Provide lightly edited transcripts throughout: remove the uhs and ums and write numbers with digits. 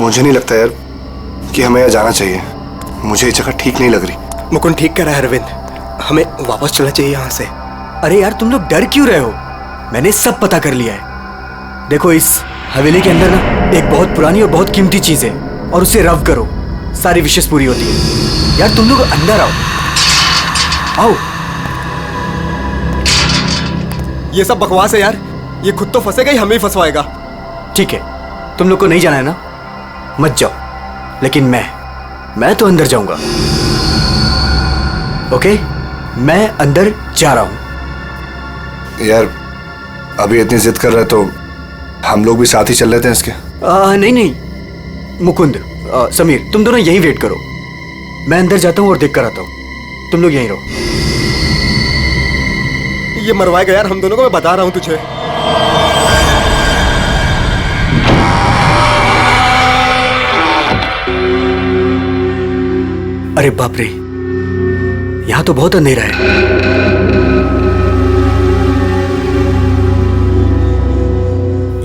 मुझे नहीं लगता यार कि हमें यहाँ जाना चाहिए। मुझे ये जगह ठीक नहीं लग रही। मुकुंद ठीक कह रहा है अरविंद, हमें वापस चलना चाहिए यहाँ से। अरे यार तुम लोग डर क्यों रहे हो? मैंने सब पता कर लिया है। देखो इस हवेली के अंदर ना एक बहुत पुरानी और बहुत कीमती चीज है, और उसे रव करो, सारी विशेष पूरी होती है। यार तुम लोग अंदर आओ, आओ। ये सब बकवास है यार, ये खुद तो फंसेगा ही, हमें ही फंसवाएगा। ठीक है, तुम लोग को नहीं जाना है ना, मत जाओ, लेकिन मैं तो अंदर जाऊंगा। ओके, मैं अंदर जा रहा हूं। यार अभी इतनी जिद कर रहे तो हम लोग भी साथ ही चल लेते हैं इसके। नहीं मुकुंद, समीर, तुम दोनों यहीं वेट करो। मैं अंदर जाता हूं और देख कर आता हूं, तुम लोग यहीं रहो। ये मरवाएगा यार हम दोनों को, मैं बता रहा हूं तुझे। अरे बाप रे, यहां तो बहुत अंधेरा है।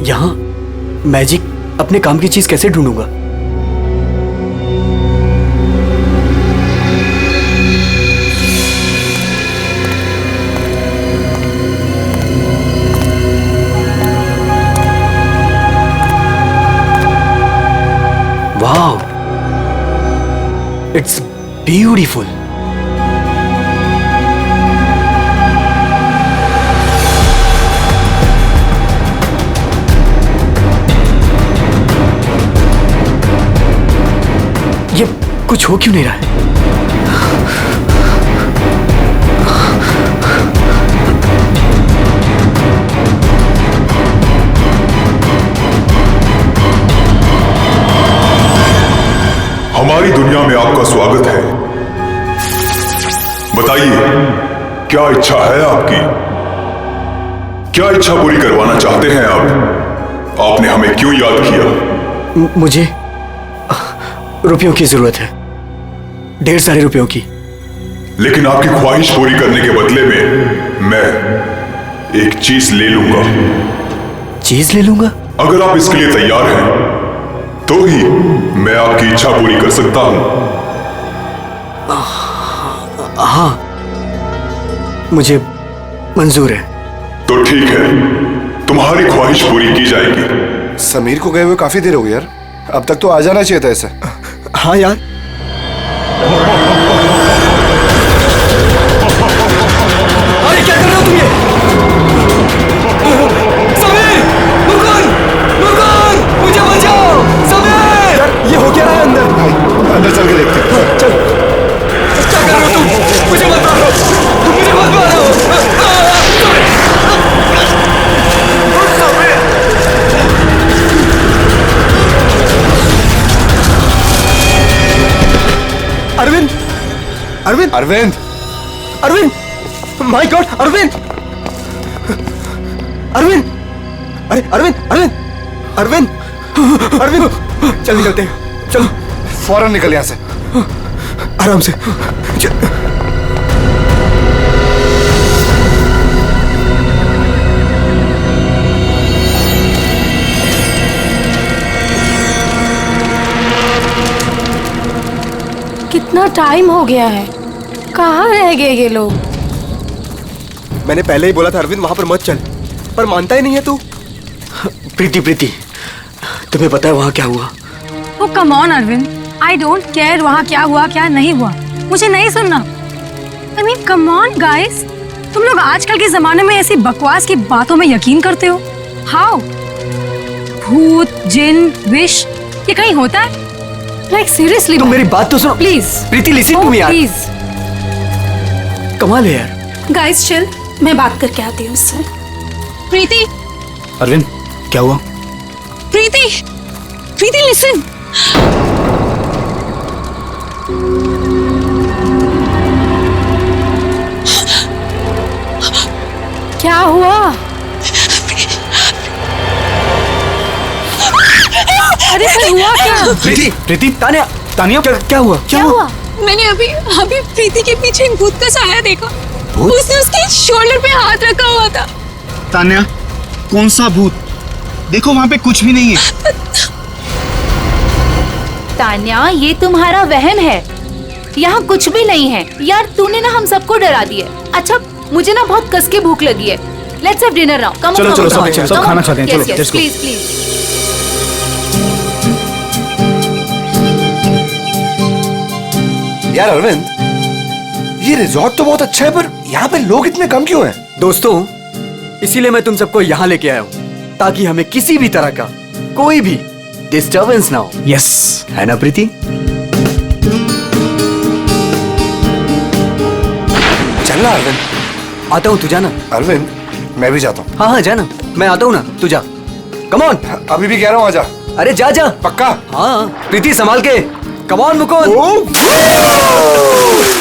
यहां मैजिक अपने काम की चीज कैसे ढूंढूंगा? Wow, it's beautiful. ये कुछ हो क्यों नहीं रहा है? हमारी दुनिया में आपका स्वागत है। बताइए, क्या इच्छा है आपकी? क्या इच्छा पूरी करवाना चाहते हैं आप? आपने हमें क्यों याद किया? मुझे रुपयों की जरूरत है, ढेर सारे रुपयों की। लेकिन आपकी ख्वाहिश पूरी करने के बदले में मैं एक चीज ले लूंगा। चीज ले लूंगा? अगर आप इसके लिए तैयार हैं तो ही मैं आपकी इच्छा पूरी कर सकता हूं। हाँ, मुझे मंजूर है। तो ठीक है, तुम्हारी ख्वाहिश पूरी की जाएगी। समीर को गए हुए काफी देर हो गई यार, अब तक तो आ जाना चाहिए था ऐसे। हाँ यार, अरे क्या कर रहे हो तुम? ये समीर, मुकुंद, मुकुंद, मुझे बचाओ। समीर, यार ये हो क्या रहा है अंदर? भाई अंदर चल के देखते हैं। चल। क्या कर रहे हो तुम? मुझे मत मारो, मुझे मत मारो। अरविंद, अरविंद, अरविंद, अरविंद, माय गॉड, अरविंद, अरविंद, अरे अरविंद, अरविंद, अरविंद, अरविंद, चल निकलते हैं, चलो फौरन निकल यहाँ से। आराम से। कितना टाइम हो गया है, कहाँ रह गए ये लोग? मैंने पहले ही बोला था अरविंद वहां पर मत चल, पर मानता ही नहीं है तू। प्रीति, तुम्हें पता है वहां क्या हुआ? Oh come on Arvind, I don't care वहाँ क्या हुआ क्या नहीं हुआ, मुझे नहीं सुनना। I mean come on guys, तुम लोग आजकल के जमाने में ऐसी बकवास की बातों में यकीन करते हो? हाउ? भूत, जिन, विश, ये कहीं होता है? लाइक सीरियसली तुम मेरी बात तो सुनो please. Preeti, listen to me यार। प्लीज कमाल है यार। गाइस चिल, मैं बात करके आती हूँ उससे। प्रीति, अरविंद, क्या हुआ? प्रीति, प्रीति लिसन। क्या हुआ? अरे फिर हुआ क्या? प्रीति, तानिया, क्या हुआ? क्या हुआ? मैंने अभी प्रीति के पीछे एक भूत का साया देखा। भूत? उसने उसके शोल्डर पे हाथ रखा हुआ था। तान्या, कौन सा भूत? देखो वहां पे कुछ भी नहीं है। तान्या, ये तुम्हारा वहम है, यहाँ कुछ भी नहीं है। यार तूने ना हम सबको डरा दिया। अच्छा मुझे ना बहुत कस के भूख लगी है। Let's have dinner now. Come चलो, सब खाना चाहते हैं, चलो, let's go. Please please. यार अरविंद, ये रिजॉर्ट तो बहुत अच्छा है, पर यहाँ पे लोग इतने कम क्यों हैं? दोस्तों, इसीलिए मैं तुम सबको यहाँ लेके आया हूँ, ताकि हमें किसी भी तरह का कोई भी डिस्टर्बेंस ना हो। यस, है ना प्रीति? चलना अरविंद। आता हूँ, तू जाना। अरविंद, मैं भी जाता हूँ। हाँ जाना, मैं आता हूँ ना, तू जा। Come on. अभी भी कह रहा हूँ, आजा। अरे जा जा। पक्का? हाँ, प्रीति संभाल के। Come on Mukund.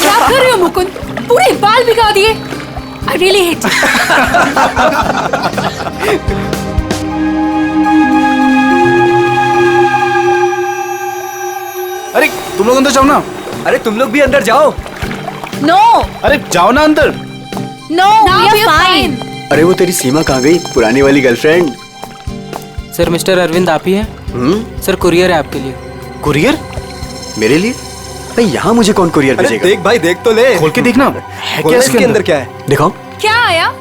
क्या कर रहे हो मुकुंद? पूरे बाल भिगा दिए। I really hate you. अरे तुम लोग अंदर जाओ ना। अरे तुम लोग भी अंदर जाओ। नो अरे जाओ ना अंदर। No, we are fine. अरे वो तेरी सीमा कहाँ गई, पुरानी वाली गर्लफ्रेंड? सर मिस्टर अरविंद आप ही हैं? सर कुरियर है आपके लिए। कुरियर? मेरे लिए? भाई यहाँ मुझे कौन कुरियर भेजेगा? देख भाई, देख तो ले। खोल के देखना है क्या इसके अंदर। क्या है? दिखाओ। क्या आया?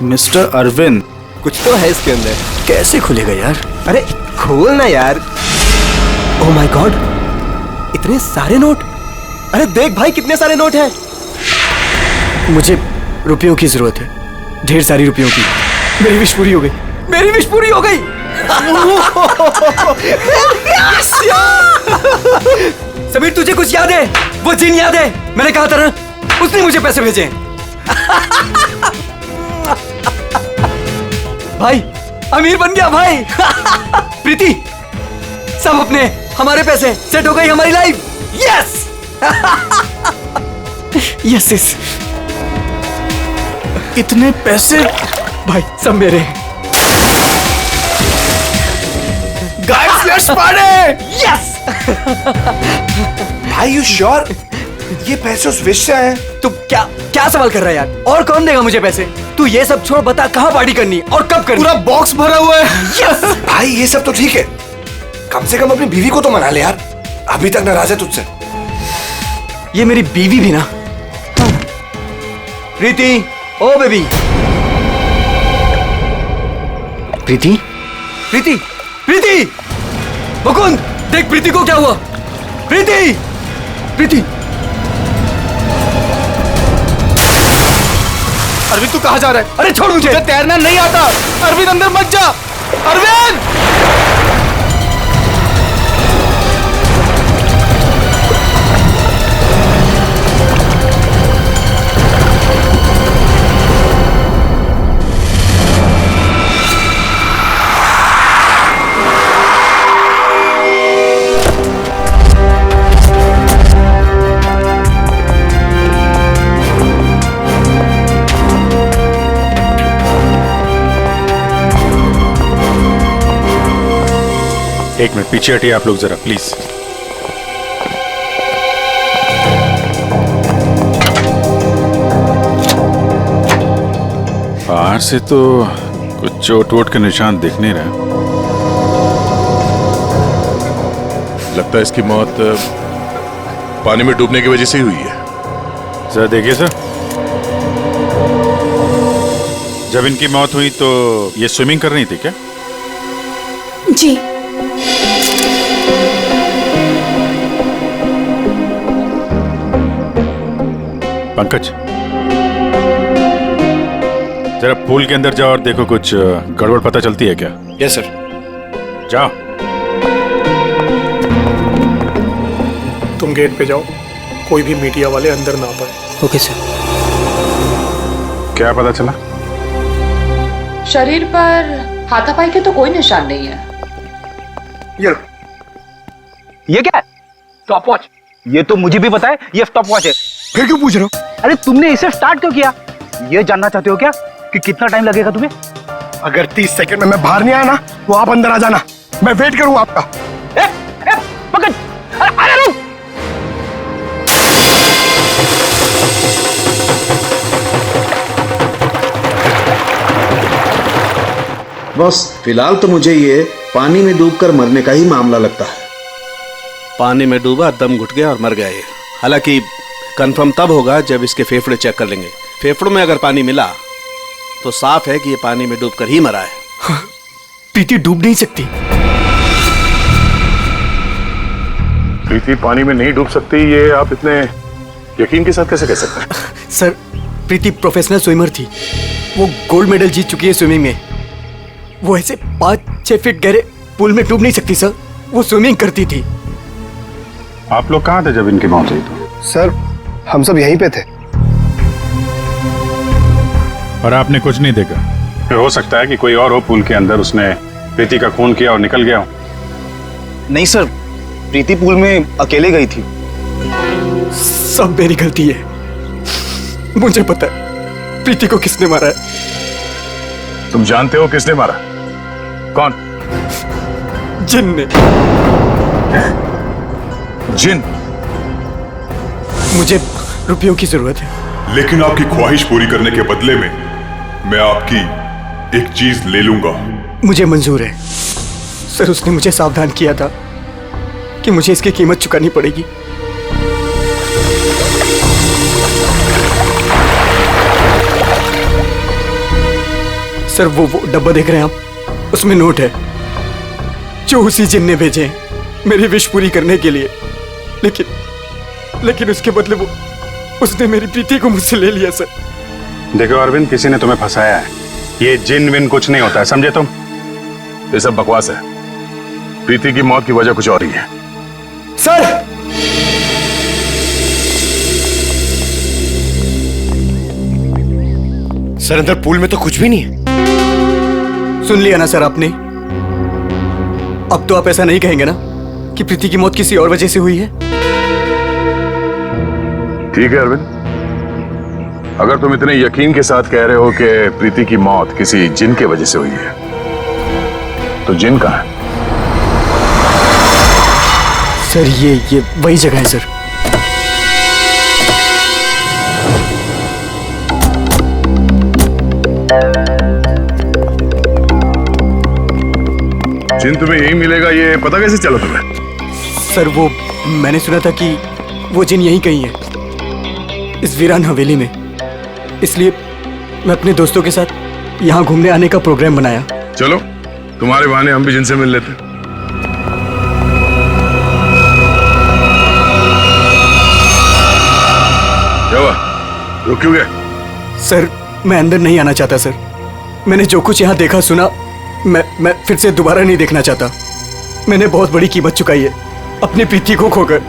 मिस्टर अरविंद, कुछ तो है इसके अंदर। कैसे खुलेगा यार? अरे खोल ना यार। ओह माय गॉड, इतने सारे नोट। अरे देख भाई, कितने सारे नोट हैं। मुझे रुपयों की जरूरत है, ढेर सारी रुपयों की। मेरी विश पूरी हो गई, मेरी विश पूरी हो गई। समीर, तुझे कुछ याद है? वो जिन याद है? मैंने कहा था ना, उसने मुझे पैसे भेजे। भाई अमीर बन गया भाई। प्रीति, सब अपने हमारे पैसे, सेट हो गई हमारी लाइफ। Yes yes yes. इतने पैसे भाई सब मेरे। Guys, let's party. यस। भाई यू श्योर ये पैसे उस विश से आए हैं? तू क्या क्या सवाल कर रहा है यार? और कौन देगा मुझे पैसे? तू ये सब छोड़, बता कहाँ पार्टी करनी और कब करनी? पूरा बॉक्स भरा हुआ है। यस। भाई ये सब तो ठीक है, कम से कम अपनी बीवी को तो मना ले यार, अभी तक नाराज है तुझसे। ये मेरी बीवी भी ना। प्रीति, ओ बेबी। प्रीति, प्रीति, प्रीति। मुकुंद, देख प्रीति को क्या हुआ। प्रीति, प्रीति। अरविंद तू कहाँ जा रहा है? अरे छोड़ मुझे। तुझे तैरना नहीं आता। अरविंद अंदर मत जा। अरविंद! एक मिनट पीछे हटिए आप लोग जरा प्लीज। बाहर से तो कुछ चोट वोट के निशान दिख नहीं रहे। लगता है इसकी मौत पानी में डूबने की वजह से ही हुई है। जरा देखिए सर, जब इनकी मौत हुई तो ये स्विमिंग कर रही थी क्या? जी। पंकज, जरा पूल के अंदर जाओ और देखो कुछ गड़बड़ पता चलती है क्या? Yes sir. जाओ। तुम गेट पे जाओ, कोई भी मीडिया वाले अंदर ना पाए। Okay sir. क्या पता चला? शरीर पर हाथापाई के तो कोई निशान नहीं है। ये क्या है? Stop watch. ये तो मुझे भी पता है, ये स्टॉप वॉच है। फिर क्यों पूछ रहे हो? अरे तुमने इसे स्टार्ट क्यों किया? ये जानना चाहते हो क्या कि कितना टाइम लगेगा तुम्हें? अगर 30 सेकंड में मैं बाहर नहीं आया ना, तो आप अंदर आ जाना, मैं वेट करूंगा आपका। पकड़! अरे रुक! बस फिलहाल तो मुझे ये पानी में डूबकर मरने का ही मामला लगता है। पानी में डूबा, दम घुट गया और मर गया ये। हालांकि कंफर्म तब होगा जब इसके फेफड़े चेक कर लेंगे। फेफड़ों में अगर पानी मिला तो साफ है कि ये पानी में डूबकर ही मरा है। प्रीति डूब नहीं सकती। प्रीति पानी में नहीं डूब सकती, ये आप इतने यकीन के साथ कैसे कह सकते हैं? सर, प्रीति प्रोफेशनल स्विमर थी। वो गोल्ड मेडल जीत चुकी है स्विमिंग में। वो ऐसे 5-6 फीट गहरे पूल में डूब नहीं सकती सर। वो स्विमिंग करती थी। आप लोग कहाँ थे जब इनकी मौत हुई? तो सर, हम सब यहीं पे थे। और आपने कुछ नहीं देखा? हो सकता है कि कोई और हो पूल के अंदर, उसने प्रीति का खून किया और निकल गया हो। नहीं सर, प्रीति पूल में अकेले गई थी। सब मेरी गलती है। मुझे पता है प्रीति को किसने मारा है। तुम जानते हो किसने मारा? कौन? जिन ने। जिन? मुझे रुपयों की जरूरत है। लेकिन आपकी ख्वाहिश पूरी करने के बदले में मैं आपकी एक चीज ले लूंगा। मुझे मंजूर है सर। उसने मुझे सावधान किया था कि मुझे इसकी कीमत चुकानी पड़ेगी। सर, वो डब्बा देख रहे हैं आप? उसमें नोट है जो उसी जिन ने भेजे हैं मेरी विश पूरी करने के लिए। लेकिन उसके बदले उसने मेरी प्रीति को मुझसे ले लिया सर। देखो अरविंद, किसी ने तुम्हें फंसाया है। ये जिन विन कुछ नहीं होता है, समझे तुम? ये सब बकवास है। प्रीति की मौत की वजह कुछ और ही है। सर, सर, अंदर पूल में तो कुछ भी नहीं है। सुन लिया ना सर आपने? अब तो आप ऐसा नहीं कहेंगे ना कि प्रीति की मौत किसी और वजह से हुई है? ठीक है अरविंद, अगर तुम इतने यकीन के साथ कह रहे हो कि प्रीति की मौत किसी जिन के वजह से हुई है, तो जिन कहाँ है? सर, ये वही जगह है सर। जिन तुम्हें यही मिलेगा, ये पता कैसे चला तुम्हें? सर, वो मैंने सुना था कि वो जिन यहीं कहीं है, इस वीरान हवेली में। इसलिए मैं अपने दोस्तों के साथ यहाँ घूमने आने का प्रोग्राम बनाया। चलो, तुम्हारे बहाने हम भी जिनसे मिल लेते। क्या हुआ? रुक क्यों गए? सर, मैं अंदर नहीं आना चाहता सर। मैंने जो कुछ यहाँ देखा सुना, मैं फिर से दोबारा नहीं देखना चाहता। मैंने बहुत बड़ी कीमत चुकाई है अपनी प्रीति को खोकर।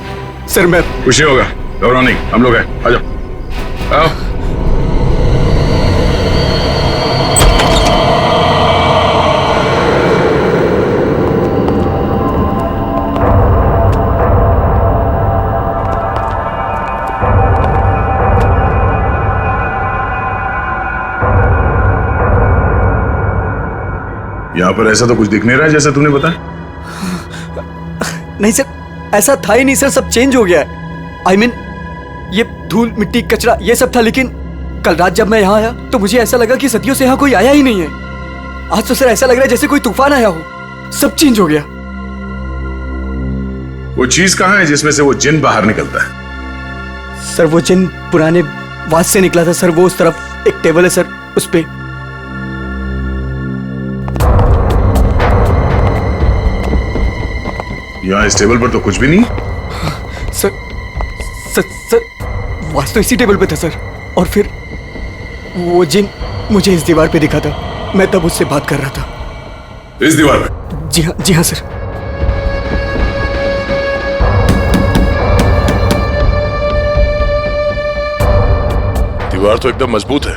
सर, मैं खुशी होगा, घबराओ नहीं, हम लोग हैं। आ जाओ, आओ। यहाँ पर ऐसा तो कुछ दिख नहीं रहा है जैसा तूने बताया। नहीं सर, ऐसा था ही नहीं सर। सब चेंज हो गया है। I mean, ये धूल मिट्टी कचरा ये सब था, लेकिन कल रात जब मैं यहाँ आया तो मुझे ऐसा लगा कि सदियों से यहाँ कोई आया ही नहीं है। आज तो सर ऐसा लग रहा है जैसे कोई तूफान आया हो। सब चेंज हो गया। वो चीज कहाँ है जिसमें से वो जिन बाहर निकलता है? सर, वो जिन पुराने वास से निकला था सर। वो उस तरफ एक टेबल है सर, उस पे। यहाँ इस टेबल पर तो कुछ भी नहीं। सर, वास तो इसी टेबल पे था सर। और फिर वो जिन मुझे इस दीवार पे दिखा था। मैं तब उससे बात कर रहा था। इस दीवार पे? जी हाँ सर। दीवार तो एकदम मजबूत है।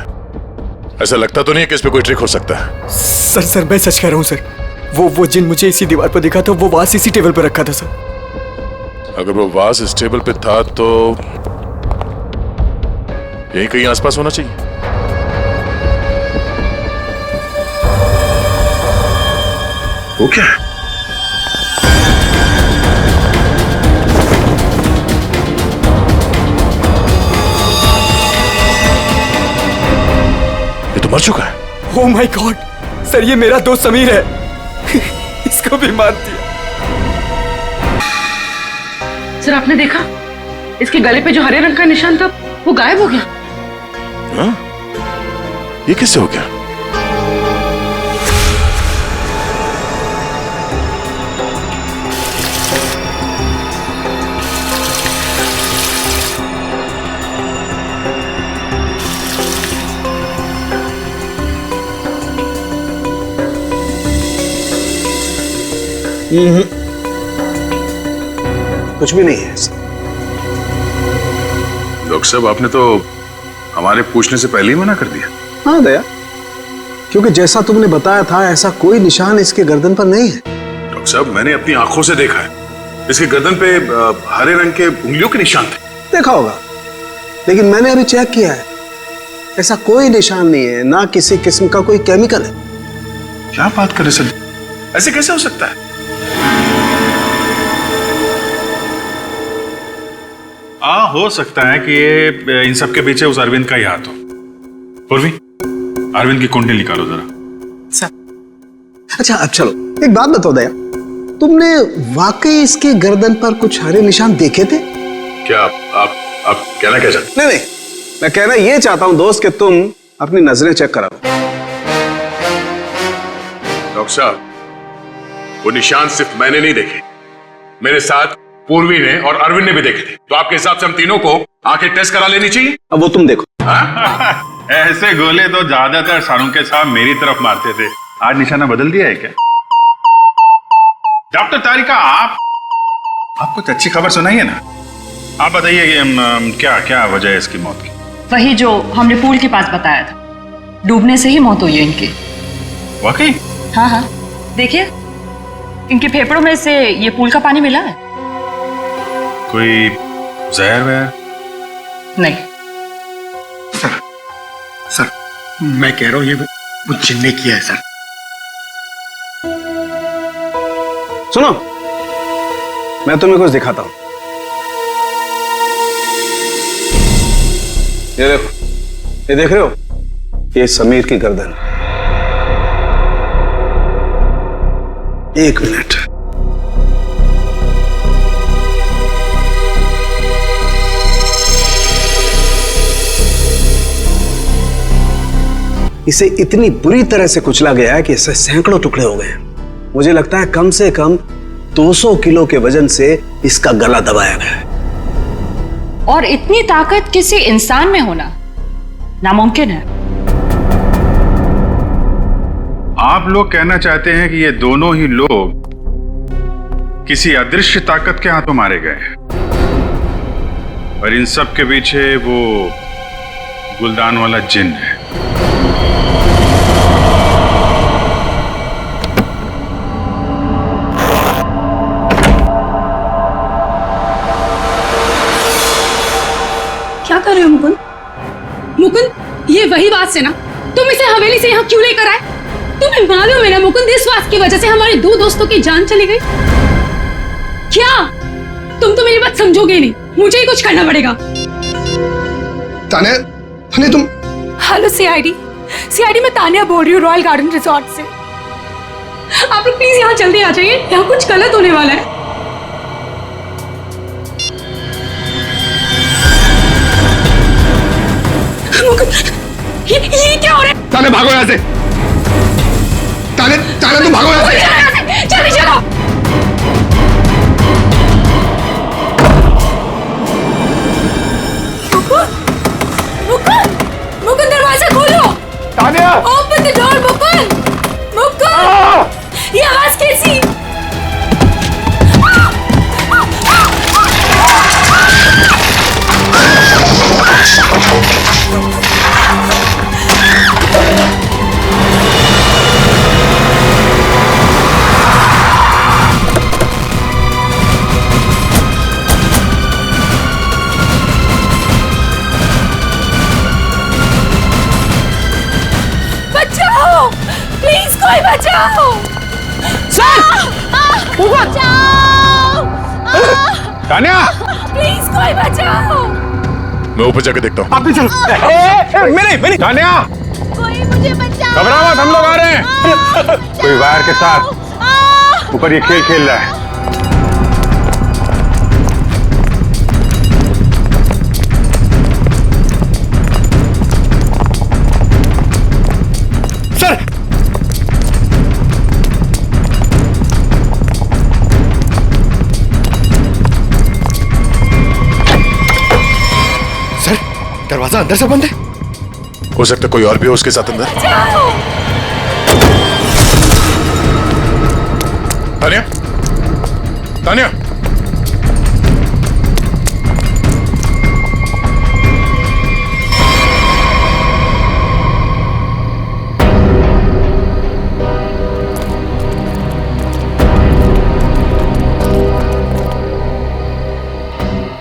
ऐसा लगता तो नहीं है कि इस पे कोई ट्रिक हो सकता है। सर, मैं सच कह रहा हूँ सर। वो जिन मुझे इसी दीवार पर दिखा था। वो वास इसी टेबल पर रखा था सर। अगर वो वास इस टेबल पे था तो यहीं कहीं आसपास होना चाहिए। वो क्या है? ये तो मर चुका है। ओह माय गॉड सर, ये मेरा दोस्त समीर है। इसको भी मार दिया। सर आपने देखा इसके गले पे जो हरे रंग का निशान था वो गायब हो गया। हाँ? ये किससे हो गया? कुछ भी नहीं है। डॉक्टर साहब आपने तो हमारे पूछने से पहले ही मना कर दिया। हाँ दया, क्योंकि जैसा तुमने बताया था ऐसा कोई निशान इसके गर्दन पर नहीं है। डॉक्टर साहब मैंने अपनी आंखों से देखा है, इसके गर्दन पे हरे रंग के उंगलियों के निशान थे। देखा होगा, लेकिन मैंने अभी चेक किया है, ऐसा कोई निशान नहीं है, ना किसी किस्म का कोई केमिकल है। क्या बात कर रहे सर, ऐसे कैसे हो सकता है? हो सकता है कि ये इन सब के पीछे उस अरविंद का ही हाथ हो। पूर्वी, अरविंद की कुंडली निकालो जरा। अच्छा अब चलो एक बात बताओ दया, तुमने वाकई इसके गर्दन पर कुछ हरे निशान देखे थे? क्या आप कहना क्या चाहते? नहीं, मैं कहना ये चाहता हूं दोस्त कि तुम अपनी नजरें चेक करा लो। डॉक्टर साहब, वो निशान सिर्फ मैंने नहीं देखे, मेरे साथ पूर्वी ने और अरविंद ने भी देखे थे। तो आपके हिसाब से हम तीनों को आंखें टेस्ट करा लेनी चाहिए। अब वो तुम देखो। ऐसे गोले तो ज्यादातर शाहरुख के साहब मेरी तरफ मारते थे, आज निशाना बदल दिया है क्या? डॉक्टर तारिका, आप कुछ अच्छी खबर सुनाइए ना। आप बताइए कि क्या क्या वजह है इसकी मौत की? वही जो हमने पूल के पास बताया था, डूबने से ही मौत हुई है इनकी। वाकई? हाँ हाँ, देखिए इनके फेफड़ों में से ये पूल का पानी मिला है। कोई जहर वहर? नहीं सर, मैं कह रहा हूं ये वो जिन ने किया है सर। सुनो, मैं तुम्हें कुछ दिखाता हूं। ये देखो, ये देख रहे हो, ये समीर की गर्दन। एक मिनट, इसे इतनी बुरी तरह से कुचला गया है कि इससे सैकड़ों टुकड़े हो गए। मुझे लगता है कम से कम 200 किलो के वजन से इसका गला दबाया गया है। और इतनी ताकत किसी इंसान में होना नामुमकिन है। आप लोग कहना चाहते हैं कि ये दोनों ही लोग किसी अदृश्य ताकत के हाथों मारे गए हैं, और इन सब के पीछे वो गुलदान वाला जिन है। क्या कर रहे हो मुकुंद? मुकुंद, ये वही बात से ना तुम इसे हवेली से यहाँ क्यों लेकर आए? तुम्हें मालूम है ना मुकुंद, इस बात की वजह से हमारे 2 दोस्तों की जान चली गई। क्या तुम तो मेरी बात समझोगे नहीं, मुझे ही कुछ करना पड़ेगा। तान्या, तान्या तुम। हेलो सीआईडी मैं तान्या बोल रही हूँ, रॉयल गार्डन रिजॉर्ट से। आप लोग प्लीज यहाँ जल्दी आ जाइए, यहाँ कुछ गलत होने वाला है। ये क्या हो रहा है? तान्या भागो यहाँ से। तान्या तुम भागो यहाँ से। जल्दी चलो। मुकुंद दरवाजा खोलो। Tanya, open the door Mukund. ये आवाज कैसी? बचाओ, प्लीज कोई बचाओ। तान्या, प्लीज कोई बचाओ। मैं ऊपर जाके देखता हूँ। आप भी चलो। मेरी तान्या, कोई मुझे बचाओ। घबराओ मत, हम लोग आ रहे हैं। कोई वायर के साथ ऊपर ये खेल खेल रहा है। दरवाजा अंदर से बंद है। हो सकता है कोई और भी हो उसके साथ अंदर। तानिया, तानिया,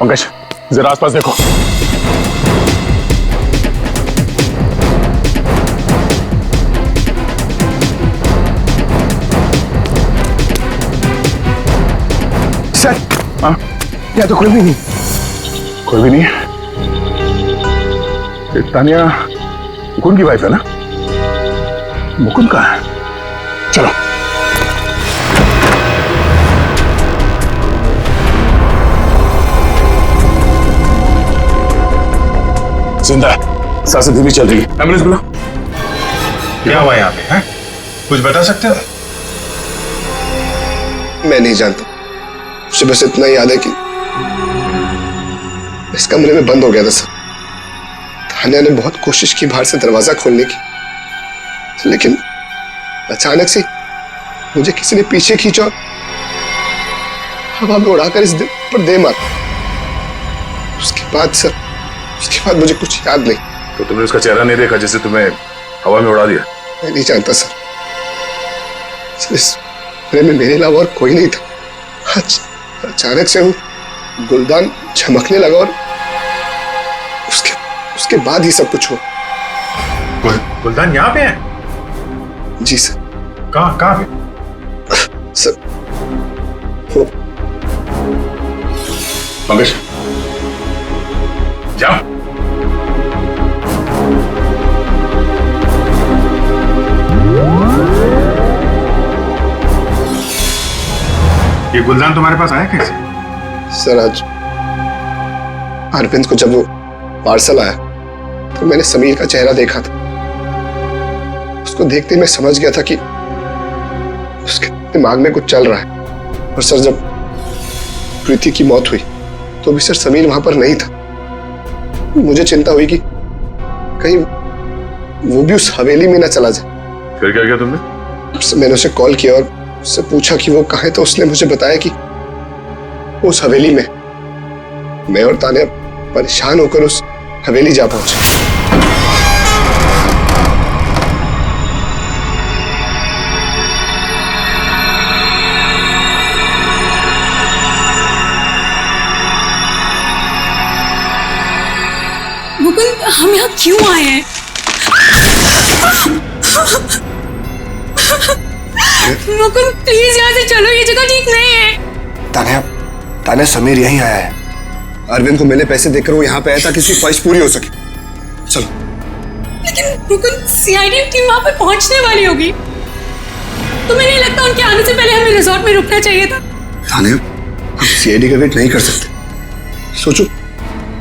पंकज जरा आसपास देखो। सर, हाँ? यहाँ तो कोई भी नहीं। कोई भी नहीं है? ये तानिया मुकुंद की वाइफ है ना? मुकुंद कहाँ है? चलो। जिंदा है, सांसें धीमी चल रही है। एम्बुलेंस बुला। क्या हुआ यहाँ पे? हैं? कुछ बता सकते हो? मैं नहीं जानता, मुझे बस इतना याद है कि इस कमरे में बंद हो गया था सर। तानिया ने बहुत कोशिश की बाहर से दरवाजा खोलने की, लेकिन अचानक से मुझे किसी ने पीछे खींचा और हवा में उड़ाकर इस दिल पर दे मारा। उसके बाद मुझे कुछ याद नहीं। तो तुमने उसका चेहरा नहीं देखा जिसे तुम्हें हवा में उड़ा दिया? मैं नहीं जानता सर, इस कमरे में मेरे अलावा और कोई नहीं था। अचानक से वो गुलदान चमकने लगा और उसके बाद ही सब कुछ हुआ। गुलदान यहाँ पे है? जी सर। कहाँ पे? सर वो पंकज जाओ। ये गुलदान तुम्हारे पास आया कैसे? सर आज अरविंद को जब वो पार्सल आया तो मैंने समीर का चेहरा देखा था। उसको देखते मैं समझ गया था कि उसके दिमाग में कुछ चल रहा है। और सर जब प्रीति की मौत हुई तो भी सर समीर वहां पर नहीं था। मुझे चिंता हुई कि कहीं वो भी उस हवेली में ना चला जाए। फिर क्या किया तुमने? मैंने उसे कॉल किया और उससे पूछा कि वो कहाँ है, तो उसने मुझे बताया कि वो उस हवेली में। मैं और तानिया परेशान होकर उस हवेली जा पहुंचे। मुकुंद, हम यहाँ क्यों आए हैं? मुकुंद प्लीज यहाँ से चलो, ये जगह ठीक नहीं है। तानिया समीर यहीं आया है। अरविंद को मैंने पैसे देकर वो यहाँ पे आया ताकि उसकी ख्वाहिश पूरी हो सके। चलो। लेकिन मुकुंद सीआईडी टीम वहाँ पे पहुँचने वाली होगी। तुम्हें नहीं लगता उनके आने से पहले हमें रिजॉर्ट में रुकना चाहिए था? तानिया, हम सीआईडी का वेट नहीं कर सकते। सोचो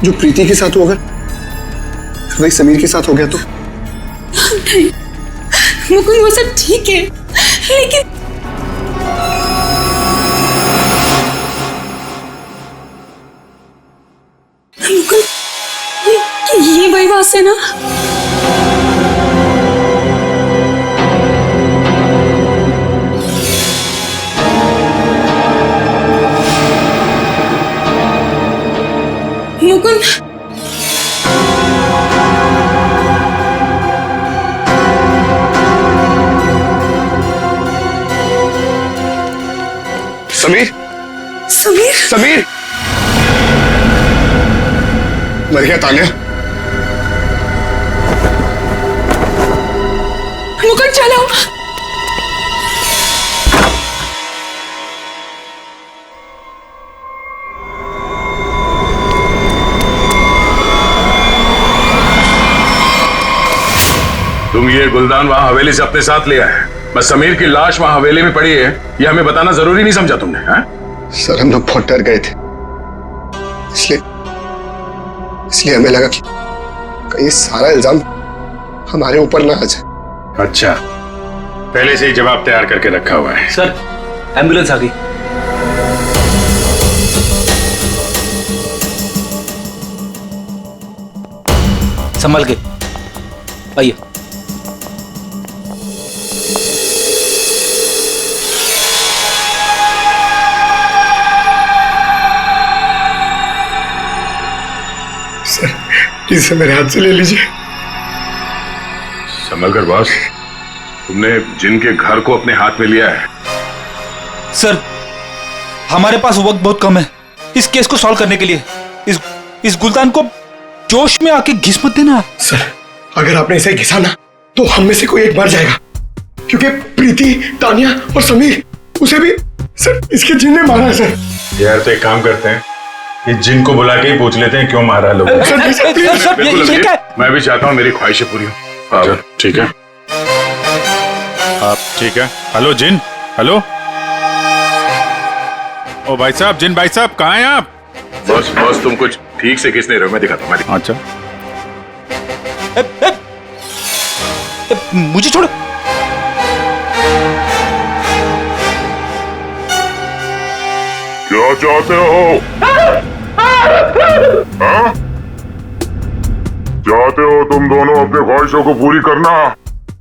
जो प्रीति के साथ हुआ अगर वही समीर के साथ हो गया तो? नहीं मुकुंद, वो सब ठीक है, लेकिन मुकुंद, ये वही बात है ना? मुकुंद, समीर समीर समीर मर गया। तानिया, मुकुंद चलो। तुम ये गुलदान वहां हवेली से अपने साथ लिया है, बस समीर की लाश वहां हवेली में पड़ी है ये हमें बताना जरूरी नहीं समझा तुमने? सर हम लोग बहुत डर गए थे, इसलिए हमें लगा कि कहीं सारा इल्जाम हमारे ऊपर ना आ जाए। अच्छा, पहले से ही जवाब तैयार करके रखा हुआ है। सर एम्बुलेंस आ गई। संभल के आइए। सर प्लीज से मेरे हाथ से ले लीजिए। संभल कर बॉस, तुमने जिनके घर को अपने हाथ में लिया है। सर हमारे पास वक्त बहुत कम है इस केस को सॉल्व करने के लिए। इस गुलदान को जोश में आके घिस मत देना। सर अगर आपने इसे घिसा ना तो हम में से कोई एक मर जाएगा, क्योंकि प्रीति, तानिया और समीर, उसे भी सर इसके जिन ने मारा है। सर यार तो एक काम करते हैं, इस जिन को बुला के ही पूछ लेते हैं क्यों मारा लोग। मैं भी चाहता हूँ मेरी ख्वाहिशें पूरी हो। ठीक है आप ठीक है। हेलो जिन, हेलो। ओ भाई साहब, जिन भाई साहब कहाँ हैं आप? बॉस तुम कुछ ठीक से किस नहीं रहे हो, मैं दिखाता हूँ। अच्छा मुझे छोड़ो। क्या चाहते हो? हाँ? चाहते हो तुम दोनों अपनी ख्वाहिशों को पूरी करना?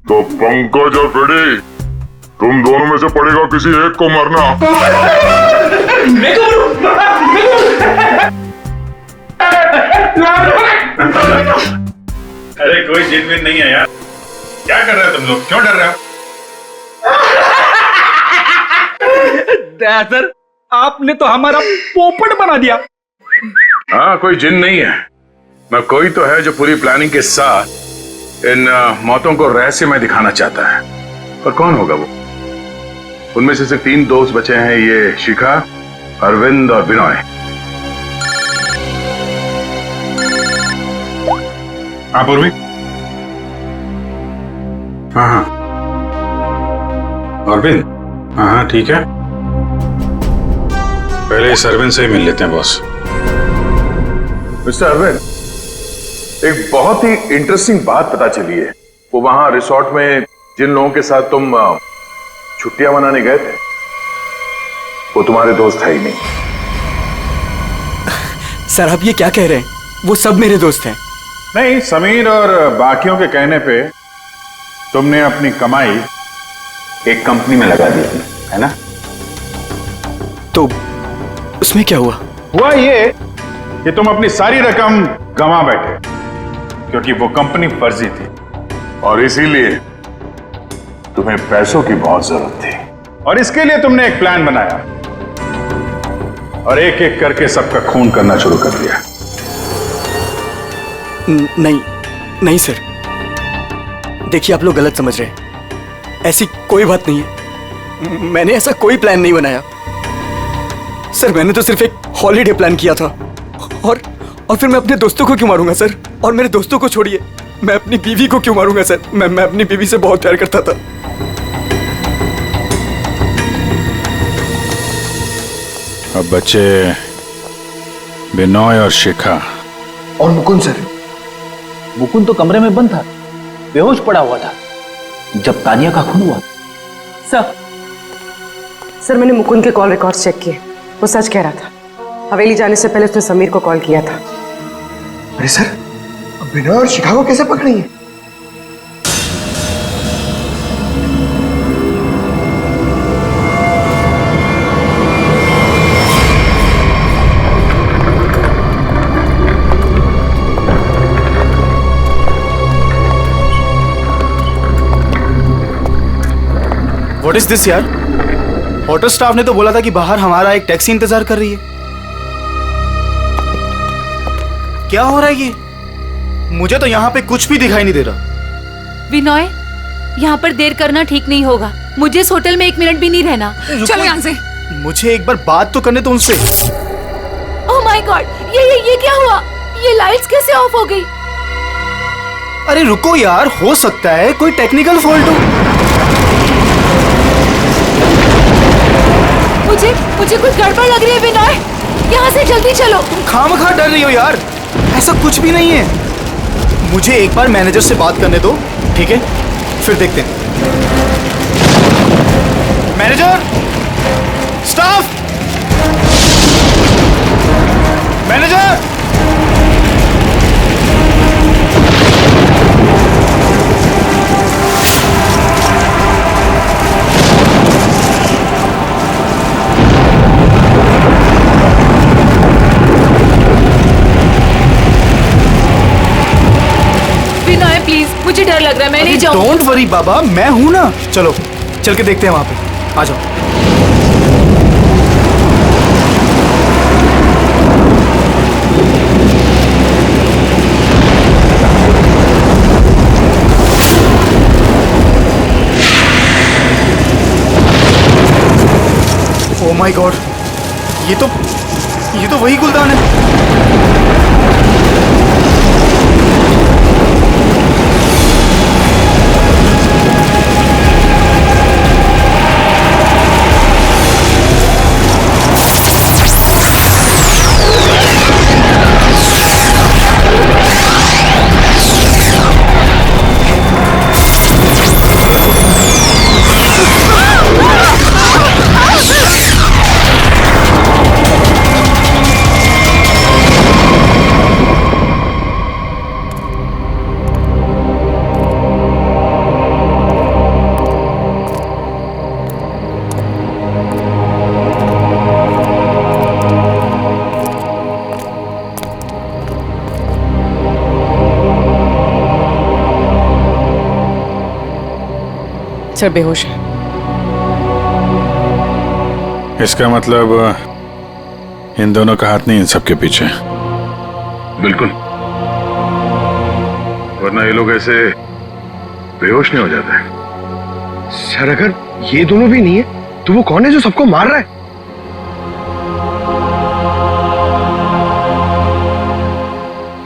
तो पंकज और फ्रेडी, तुम दोनों में से पड़ेगा किसी एक को मरना। अरे कोई जिन विन नहीं है यार, क्या कर रहे हो तुम लोग, क्यों डर रहे हो? सर आपने तो हमारा पोपट बना दिया। हाँ कोई जिन नहीं है, मैं कोई तो है जो पूरी प्लानिंग के साथ इन मौतों को रहस्यमय दिखाना चाहता है। पर कौन होगा वो? उनमें से सिर्फ 3 दोस्त बचे हैं, ये शिखा, अरविंद और विनय। हाँ पूर्वी। हाँ अरविंद, हाँ ठीक है, पहले इस अरविंद से ही मिल लेते हैं बॉस। मिस्टर अरविंद, एक बहुत ही इंटरेस्टिंग बात पता चली है। वो वहां रिसोर्ट में जिन लोगों के साथ तुम छुट्टियां मनाने गए थे, वो तुम्हारे दोस्त है ही नहीं। सर आप ये क्या कह रहे हैं? वो सब मेरे दोस्त हैं। नहीं, समीर और बाकियों के कहने पे तुमने अपनी कमाई एक कंपनी में लगा दी थी, है ना? तो उसमें क्या हुआ? हुआ ये कि तुम अपनी सारी रकम गंवा बैठे, क्योंकि वो कंपनी फर्जी थी और इसीलिए तुम्हें पैसों की बहुत जरूरत थी। और इसके लिए तुमने एक प्लान बनाया और एक एक करके सबका खून करना शुरू कर दिया। नहीं सर, देखिए आप लोग गलत समझ रहे हैं। ऐसी कोई बात नहीं है, मैंने ऐसा कोई प्लान नहीं बनाया। सर मैंने तो सिर्फ एक हॉलीडे प्लान किया था। और फिर मैं अपने दोस्तों को क्यों मारूंगा सर? और मेरे दोस्तों को छोड़िए, मैं अपनी बीवी को क्यों मारूंगा सर? मैं अपनी बीवी से बहुत प्यार करता था। अब बच्चे विनय और शिखा और मुकुंद। सर मुकुंद तो कमरे में बंद था, बेहोश पड़ा हुआ था जब तानिया का खून हुआ। सर मैंने मुकुंद के कॉल रिकॉर्ड्स चेक किए, वो सच कह रहा था। हवेली जाने से पहले उसने समीर को कॉल किया था। अरे सर, अब विनय और शिखा को कैसे पकड़ेंगे? व्हाट इज दिस यार? होटल स्टाफ ने तो बोला था कि बाहर हमारा एक टैक्सी इंतजार कर रही है। क्या हो रहा है ये? मुझे तो यहाँ पे कुछ भी दिखाई नहीं दे रहा। विनय, यहाँ पर देर करना ठीक नहीं होगा। मुझे इस होटल में 1 मिनट भी नहीं रहना। चलो यहाँ से। मुझे एक बार बात तो करने दो उनसे। ओह माय गॉड, ये क्या हुआ? ये लाइट्स कैसे ऑफ हो गई? अरे रुको यार, हो सकता है कोई टेक्निकल फॉल्ट हो। मुझे कुछ गड़बड़ लग रही है विनय, यहाँ से जल्दी चलो। तुम खामखा डर रही हो यार, ऐसा कुछ भी नहीं है। मुझे एक बार मैनेजर से बात करने दो, ठीक है? फिर देखते हैं। Manager, staff, manager. लग रहा है, मैं नहीं जाऊँ। डोंट वरी बाबा, मैं हूं ना। चलो चल के देखते हैं वहां पे, आ जाओ। ओ माय गॉड, ये तो वही गुलदान है। सर बेहोश है। इसका मतलब इन दोनों का हाथ नहीं इन सबके पीछे। बिल्कुल, वरना ये लोग ऐसे बेहोश नहीं हो जाते हैं। सर अगर ये दोनों भी नहीं है तो वो कौन है जो सबको मार रहा है?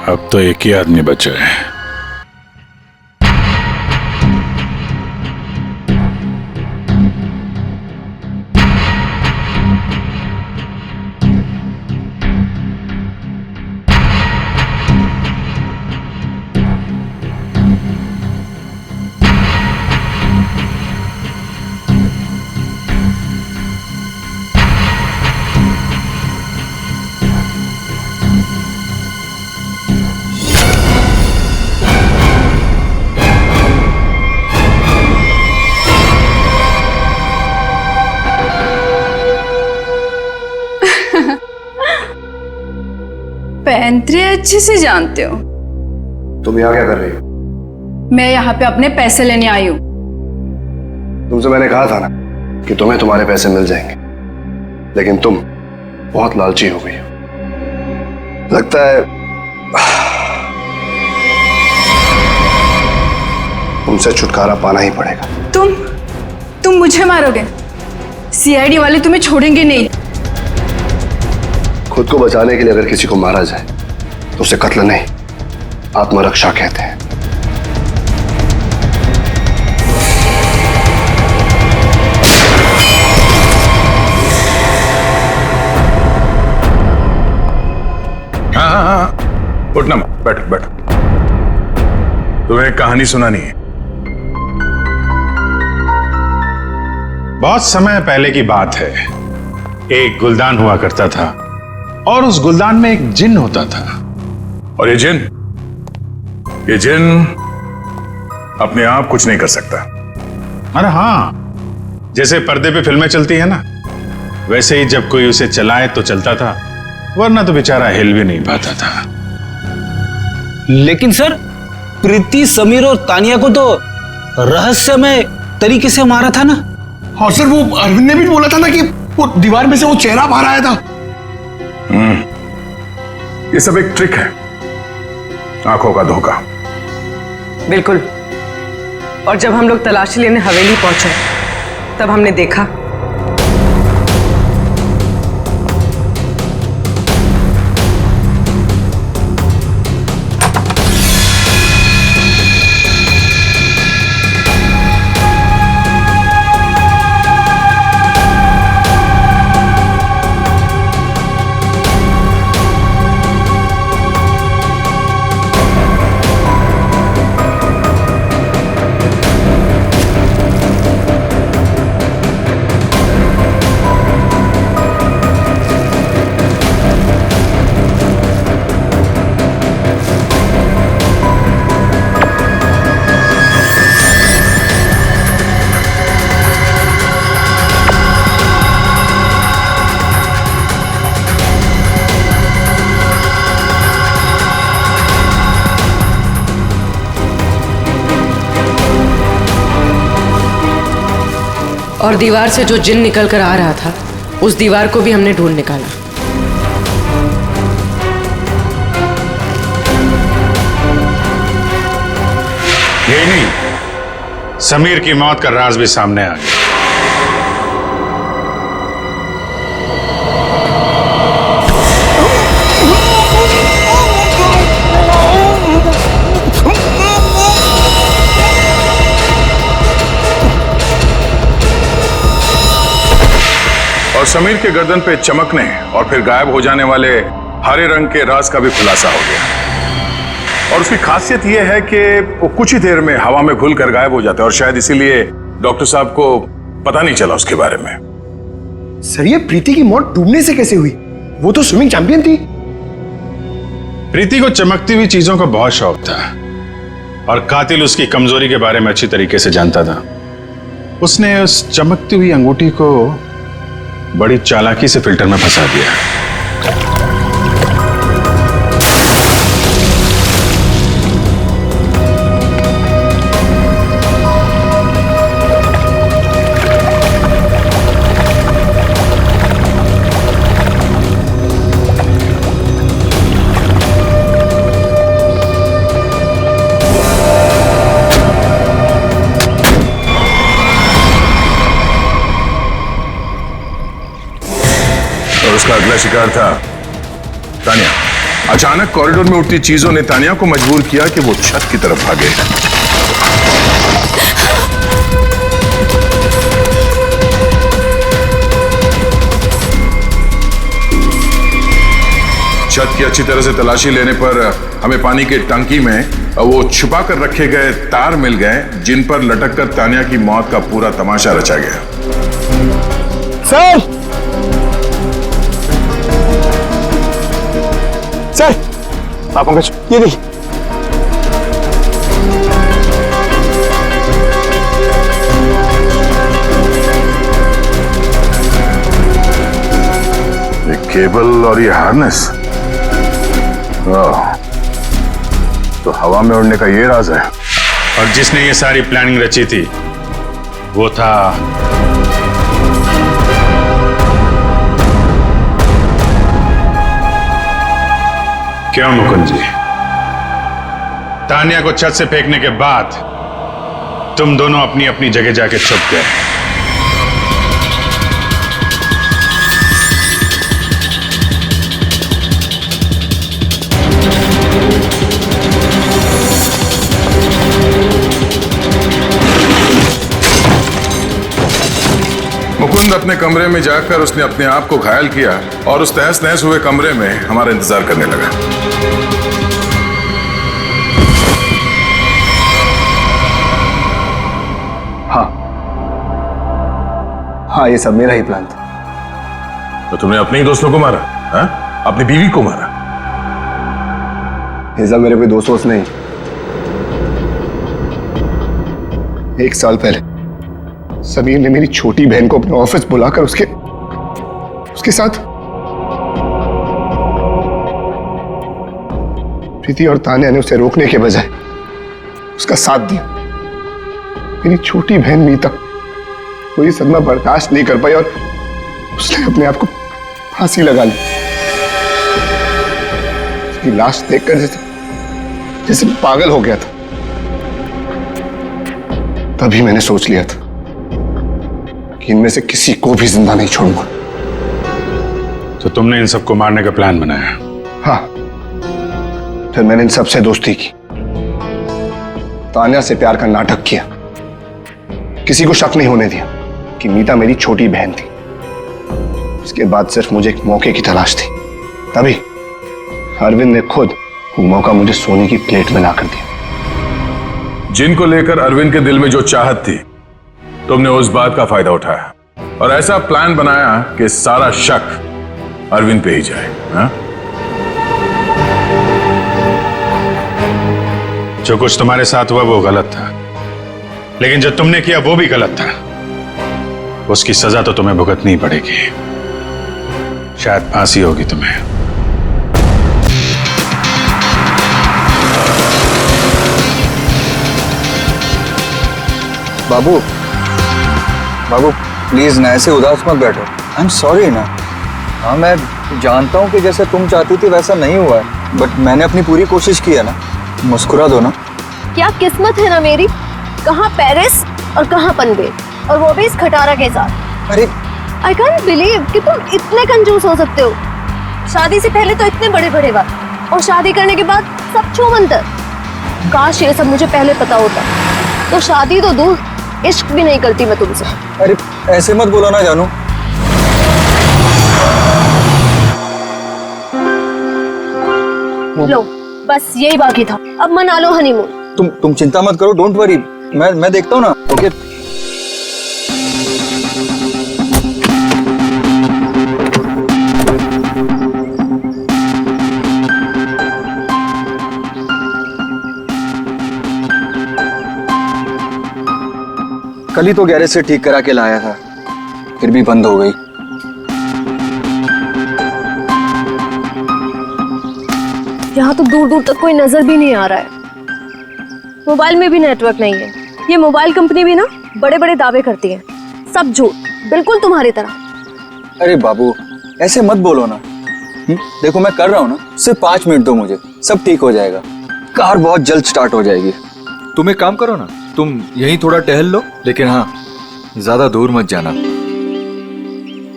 अब तो एक ही आदमी बचा है। पैंतरे अच्छे से जानते हो। तुम यहाँ क्या कर रही हो? मैं यहाँ पे अपने पैसे लेने आई हूँ। तुमसे मैंने कहा था ना कि तुम्हें तुम्हारे पैसे मिल जाएंगे, लेकिन तुम बहुत लालची हो गई हो। लगता है तुमसे छुटकारा पाना ही पड़ेगा। तुम मुझे मारोगे? सीआईडी वाले तुम्हें छोड़ेंगे नहीं। खुद को बचाने के लिए अगर किसी को मारा जाए तो उसे कत्ल नहीं, आत्मरक्षा कहते हैं। हाँ, उठना, बैठो बैठो। तुम्हें एक कहानी सुनानी है। बहुत समय पहले की बात है। एक गुलदान हुआ करता था और उस गुलदान में एक जिन होता था। और ये जिन अपने आप कुछ नहीं कर सकता। अरे हाँ, जैसे पर्दे पे फिल्में चलती है ना, वैसे ही जब कोई उसे चलाए तो चलता था, वरना तो बेचारा हिल भी नहीं पाता था। लेकिन सर, प्रीति, समीर और तानिया को तो रहस्यमय तरीके से मारा था ना। हाँ सर, वो अरविंद ने भी बोला था ना कि वो दीवार में से वो चेहरा बाहर आया था। ये सब एक ट्रिक है, आंखों का धोखा। बिल्कुल। और जब हम लोग तलाशी लेने हवेली पहुंचे तब हमने देखा और दीवार से जो जिन निकल कर आ रहा था उस दीवार को भी हमने ढूंढ निकाला। यही नहीं, समीर की मौत का राज भी सामने आ गया। और समीर के गर्दन पे चमकने और फिर गायब हो जाने वाले हरे रंग के राज का भी खुलासा हो गया। और उसकी खासियत यह है कि वो कुछ ही देर में हवा में घुल कर गायब हो जाता है और शायद इसीलिए डॉक्टर साहब को पता नहीं चला उसके बारे में। सर, ये प्रीति की मौत डूबने से कैसे हुई? वो तो स्विमिंग चैंपियन थी। प्रीति को चमकती हुई चीजों का बहुत शौक था और कातिल उसकी कमजोरी के बारे में अच्छी तरीके से जानता था। उसने उस चमकती हुई अंगूठी को बड़ी चालाकी से फिल्टर में फंसा दिया। उसका अगला शिकार था तानिया। अचानक कॉरिडोर में उठती चीजों ने तानिया को मजबूर किया कि वो छत की तरफ भागे। छत की अच्छी तरह से तलाशी लेने पर हमें पानी के टंकी में वो छुपा कर रखे गए तार मिल गए जिन पर लटक कर तानिया की मौत का पूरा तमाशा रचा गया। सर! सर, आप पंकज, ये देखिए। ये केबल और ये हार्नेस, तो हवा में उड़ने का ये राज है। और जिसने ये सारी प्लानिंग रची थी वो था क्यों मुकुंद जी? तानिया को छत से फेंकने के बाद तुम दोनों अपनी अपनी जगह जाके छुप गए। मुकुंद अपने कमरे में जाकर उसने अपने आप को घायल किया और उस तहस नहस हुए कमरे में हमारा इंतजार करने लगा। हाँ, ये सब मेरा ही प्लान था। तो तुमने अपने ही दोस्तों को मारा? हाँ? अपनी बीवी को मारा? ये सब मेरे कोई दोस्त नहीं। 1 साल पहले समीर ने मेरी छोटी बहन को अपने ऑफिस बुलाकर उसके साथ प्रीति और तानिया ने उसे रोकने के बजाय उसका साथ दिया। मेरी छोटी बहन मीता वो ये सदमा बर्दाश्त नहीं कर पाई और उसने अपने आप को फांसी लगा ली। उसकी लाश देखकर जैसे पागल हो गया था। तभी मैंने सोच लिया था कि इनमें से किसी को भी जिंदा नहीं छोड़ूंगा। तो तुमने इन सबको मारने का प्लान बनाया? हाँ, फिर मैंने इन सबसे दोस्ती की, तानिया से प्यार का नाटक किया, किसी को शक नहीं होने दिया कि मीता मेरी छोटी बहन थी। इसके बाद सिर्फ मुझे एक मौके की तलाश थी, तभी अरविंद ने खुद वो मौका मुझे सोने की प्लेट में ला कर दिया। जिनको लेकर अरविंद के दिल में जो चाहत थी, तुमने उस बात का फायदा उठाया और ऐसा प्लान बनाया कि सारा शक अरविंद पे ही जाए। हा? जो कुछ तुम्हारे साथ हुआ वो गलत था, लेकिन जो तुमने किया वो भी गलत था। उसकी सजा तो तुम्हें भुगतनी पड़ेगी। शायद फांसी होगी तुम्हें। बाबू, प्लीज ना ऐसे उदास मत बैठो। आई एम सॉरी ना। हाँ मैं जानता हूँ कि जैसे तुम चाहती थी वैसा नहीं हुआ है, बट मैंने अपनी पूरी कोशिश की है ना। मुस्कुरा दो ना। क्या किस्मत है ना मेरी, कहाँ पेरिस और कहाँ पनवेल, और वो भी इस खटारा के साथ। अरे आई कांट बिलीव कि तुम इतने कंजूस हो सकते हो। शादी से पहले तो इतने बड़े बड़े बात, और शादी करने के बाद सब छूमंतर। काश ये सब मुझे पहले पता होता, तो शादी तो दूर, इश्क भी नहीं करती मैं तुमसे। अरे ऐसे मत बोलो ना जानू। लो बस यही बाकी था, अब मना लो हनीमून। तुम चिंता मत करो, डोंट वरी। मैं देखता हूँ ना। ओके कल ही तो गैरेज से ठीक करा के लाया था, फिर भी बंद हो गई। यहाँ तो दूर दूर तक कोई नजर भी नहीं आ रहा है। मोबाइल में भी नेटवर्क नहीं है। ये मोबाइल कंपनी भी ना बड़े बड़े दावे करती है, सब झूठ, बिल्कुल तुम्हारी तरह। अरे बाबू ऐसे मत बोलो ना। देखो मैं कर रहा हूँ ना, सिर्फ 5 मिनट दो मुझे, सब ठीक हो जाएगा। कार बहुत जल्द स्टार्ट हो जाएगी। तुम एक काम करो ना, तुम यहीं थोड़ा टहल लो, लेकिन हाँ ज्यादा दूर मत जाना।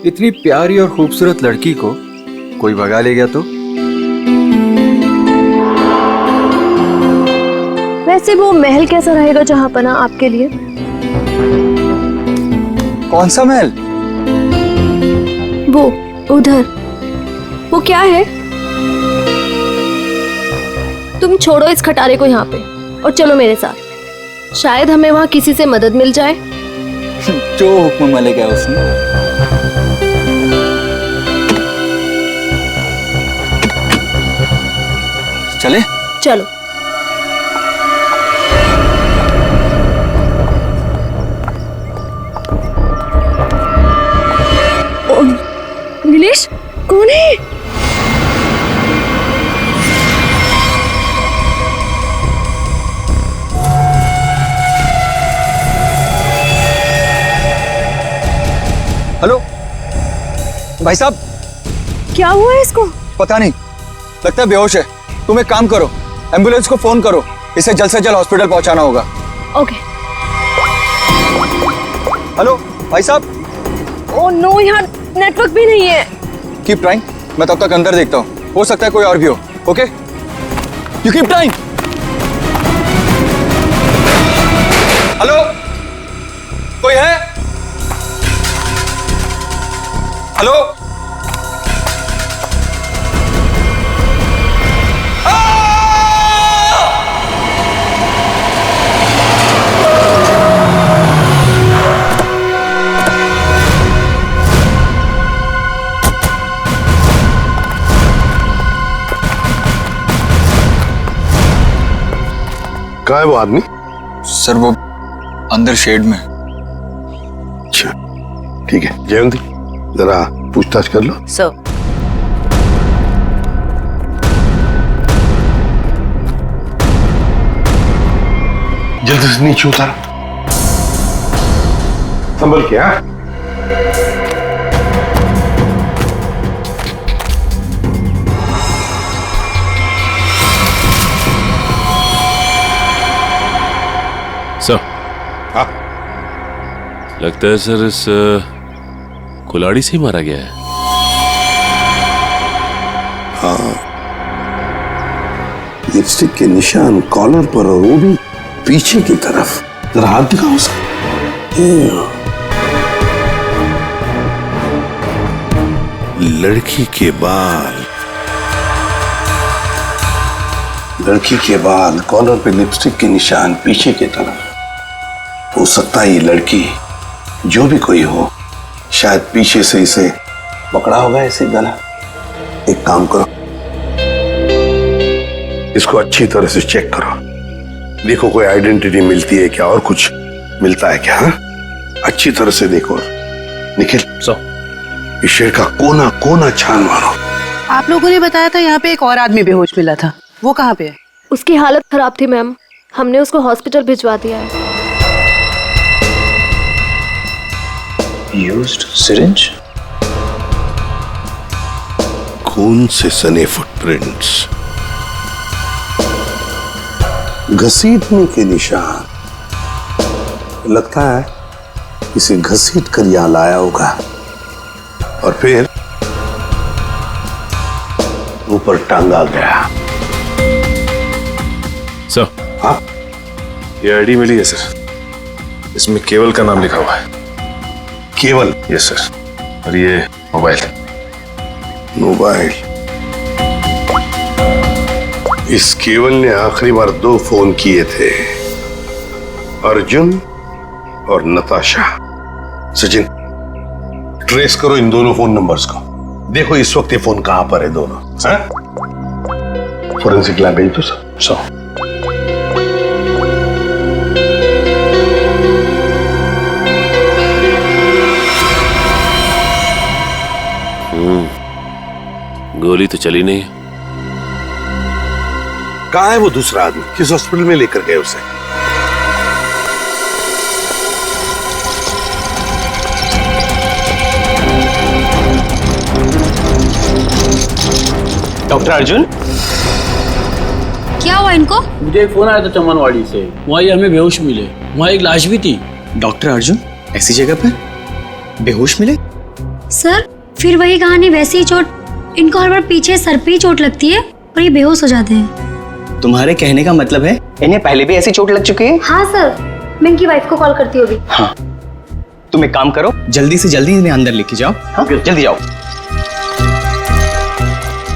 इतनी प्यारी और खूबसूरत लड़की को कोई भगा ले गया तो? वैसे वो महल कैसा रहेगा जहाँ पना आपके लिए? कौन सा महल? वो उधर, वो क्या है? तुम छोड़ो इस खटारे को यहाँ पे और चलो मेरे साथ। शायद हमें वहाँ किसी से मदद मिल जाए। जो हुक्म मलिक है उसने। चले? चलो। नीलेश कौन है? हेलो भाई साहब। क्या हुआ है इसको? पता नहीं, लगता है बेहोश है। तुम एक काम करो, एम्बुलेंस को फोन करो, इसे जल्द से जल्द हॉस्पिटल पहुंचाना होगा। ओके। हेलो भाई साहब। ओह नो, यहाँ नेटवर्क भी नहीं है। कीप ट्राइंग, मैं तब तक अंदर देखता हूँ, हो सकता है कोई और भी हो। Okay you keep trying. Hello कोई है? हेलो कहाँ है वो आदमी? सर वो अंदर शेड में। अच्छा ठीक है, जयंती जरा पूछताछ कर लो। सर जल्दी से नीचे उतारो, संभल के। हाँ सर। हाँ लगता है सर इस कुल्हाड़ी से ही मारा गया है। हाँ, लिपस्टिक के निशान कॉलर पर, और वो भी पीछे की तरफ। जरा हाथ दिखाओ उसका। लड़की के बाल, लड़की के बाल, कॉलर पे लिपस्टिक के निशान पीछे की तरफ। हो सकता है ये लड़की, जो भी कोई हो, शायद पीछे से इसे पकड़ा होगा ऐसे गला। एक काम करो, इसको अच्छी तरह से चेक करो, देखो कोई आइडेंटिटी मिलती है क्या, और कुछ मिलता है क्या। हाँ अच्छी तरह से देखो। निखिल इस शेर का कोना कोना छान मारो। आप लोगों ने बताया था यहाँ पे एक और आदमी बेहोश मिला था, वो कहाँ पे है? उसकी हालत खराब थी मैम, हमने उसको हॉस्पिटल भिजवा दिया है। यूज्ड सिरिंज, खून से सने फुटप्रिंट्स, घसीटने के निशान। लगता है इसे घसीट कर यहां लाया होगा और फिर ऊपर टांगा गया। सर, हाँ, ये आईडी मिली है सर। इसमें केवल का नाम लिखा हुआ है। केवल? Yes sir. और ये मोबाइल। मोबाइल। इस केवल ने आखिरी बार 2 फोन किए थे, अर्जुन और नताशा। सचिन, ट्रेस करो इन दोनों फोन नंबर्स को। देखो इस वक्त ये फोन कहां पर है दोनों। फोरेंसिक लैब भेज दो सर। गोली तो चली नहीं। कहाँ है वो दूसरा आदमी? किस हॉस्पिटल में लेकर गए उसे? डॉक्टर अर्जुन, क्या हुआ इनको? मुझे एक फोन आया था चमनवाड़ी से, वहाँ ये हमें बेहोश मिले। वहाँ एक लाश भी थी। डॉक्टर अर्जुन ऐसी जगह पर बेहोश मिले? सर फिर वही कहानी, वैसी ही चोट। इनको हर बार पीछे सर पे ही चोट लगती है और ये बेहोश हो जाते हैं। तुम्हारे कहने का मतलब है इन्हें पहले भी ऐसी चोट लग चुकी है? हाँ सर, मैं इनकी वाइफ को कॉल करती हूँ अभी। हाँ, तुम एक काम करो, जल्दी से जल्दी इन्हें अंदर लेके जाओ। हाँ, जल्दी जाओ।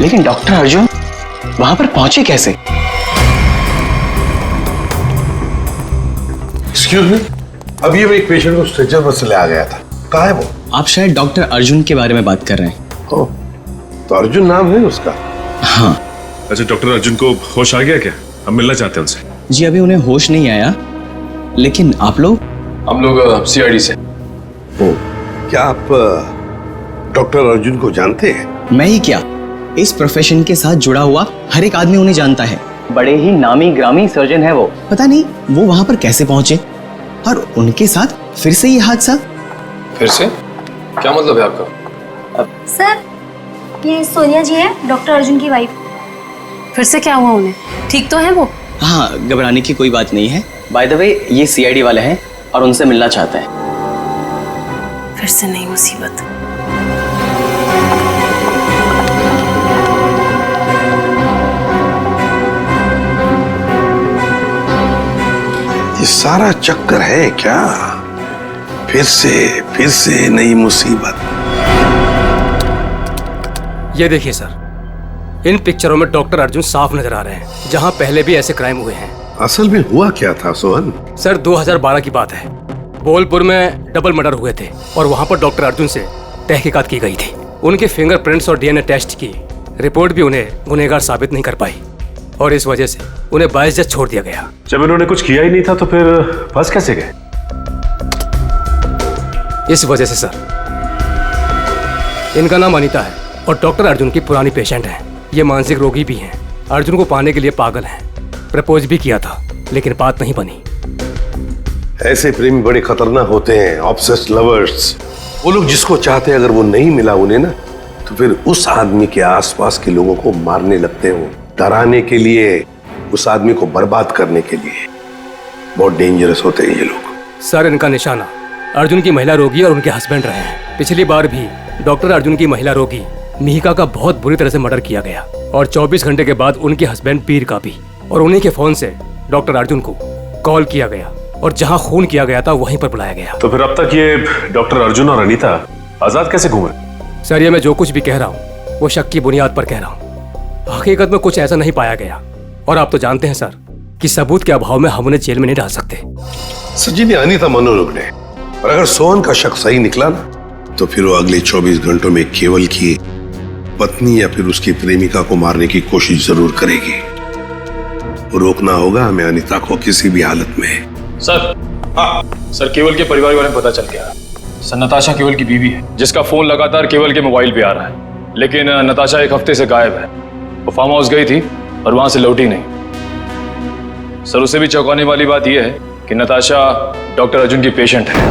लेकिन डॉक्टर अर्जुन वहां पर पहुंचे कैसे? एक्सक्यूज मी, अभी मैं एक पेशेंट को स्ट्रेचर पर से ले आ गया था। कहाँ है वो? आप शायद डॉक्टर अर्जुन के बारे में बात कर रहे हैं। ओ, तो अर्जुन नाम है उसका? हाँ। अच्छा, डॉक्टर अर्जुन को होश आ गया क्या? हम मिलना चाहते हैं उनसे। जी अभी उन्हें होश नहीं आया, लेकिन आप लोग? हम लोग सीआईडी से। ओ, क्या आप डॉक्टर अर्जुन को जानते हैं? मैं ही क्या, इस प्रोफेशन के साथ जुड़ा हुआ हर एक आदमी उन्हें जानता है। बड़े ही नामी ग्रामी सर्जन है वो। पता नहीं वो वहां पर कैसे पहुंचे और उनके साथ फिर से ये हादसा। फिर से? क्या मतलब है आपका? सर ये सोनिया जी है, डॉक्टर अर्जुन की वाइफ। फिर से क्या हुआ उन्हें? ठीक तो है वो? हाँ, घबराने की कोई बात नहीं है। बाय द वे ये सीआईडी वाले हैं और उनसे मिलना चाहते हैं। फिर से नई मुसीबत। ये सारा चक्कर है क्या? फिर से नई मुसीबत। ये देखिए सर, इन पिक्चरों में डॉक्टर अर्जुन साफ नजर आ रहे हैं, जहां पहले भी ऐसे क्राइम हुए हैं। असल में हुआ क्या था सोहन? सर 2012 की बात है। बोलपुर में डबल मर्डर हुए थे और वहां पर डॉक्टर अर्जुन से तहकीकात की गई थी। उनके फिंगरप्रिंट्स और डीएनए टेस्ट की रिपोर्ट भी उन्हें गुनहगार साबित नहीं कर पाई और इस वजह से उन्हें बाइज्जत छोड़ दिया गया। जब इन्होंने कुछ किया ही नहीं था तो फिर फंस कैसे गए? इस वजह से सर। इनका नाम अनीता है और डॉक्टर अर्जुन की पुरानी पेशेंट है। ये मानसिक रोगी भी हैं। अर्जुन को पाने के लिए पागल हैं। प्रपोज भी किया था लेकिन बात नहीं बनी। ऐसे प्रेमी बड़े खतरनाक होते हैं, ऑब्सेस्ड लवर्स। वो लोग जिसको चाहते हैं अगर वो नहीं मिला उन्हें ना, तो फिर उस आदमी के आसपास के लोगों को मारने लगते हो, डराने के लिए, उस आदमी को बर्बाद करने के लिए। बहुत डेंजरस होते हैं ये लोग। सर इनका निशाना अर्जुन की महिला रोगी और उनके हस्बैंड रहे हैं। पिछली बार भी डॉक्टर अर्जुन की महिला रोगी मिहिका का बहुत बुरी तरह से मर्डर किया गया और 24 घंटे के बाद उनके हस्बैंड पीर का भी। और उन्हीं के फोन से डॉक्टर अर्जुन को कॉल किया गया और जहां खून किया गया था वहीं पर बुलाया गया। तो फिर अब तक ये डॉक्टर अर्जुन और अनीता आजाद कैसे घूमे? सर ये मैं जो कुछ भी कह रहा हूँ वो शक की बुनियाद पर कह रहा हूँ। हकीकत में कुछ ऐसा नहीं पाया गया और आप तो जानते हैं सर कि सबूत के अभाव में हम उन्हें जेल में नहीं डाल सकते। सचिन, अनीता मनोरोग ने, और अगर सोहन का शक सही निकला ना, तो फिर वो अगले 24 घंटों में केवल की पत्नी या फिर उसकी प्रेमिका को मारने की कोशिश जरूर करेगी। रोकना होगा हमें अनीता को किसी भी हालत में। सर, हाँ सर, केवल के परिवार वाले पता चल गया। सर नताशा केवल की बीवी है जिसका फोन लगातार केवल के मोबाइल पे आ रहा है, लेकिन नताशा 1 हफ्ते से गायब है। वो फार्म हाउस गई थी और वहां से लौटी नहीं। सर उससे भी चौंकाने वाली बात यह है कि नताशा डॉक्टर अर्जुन की पेशेंट है।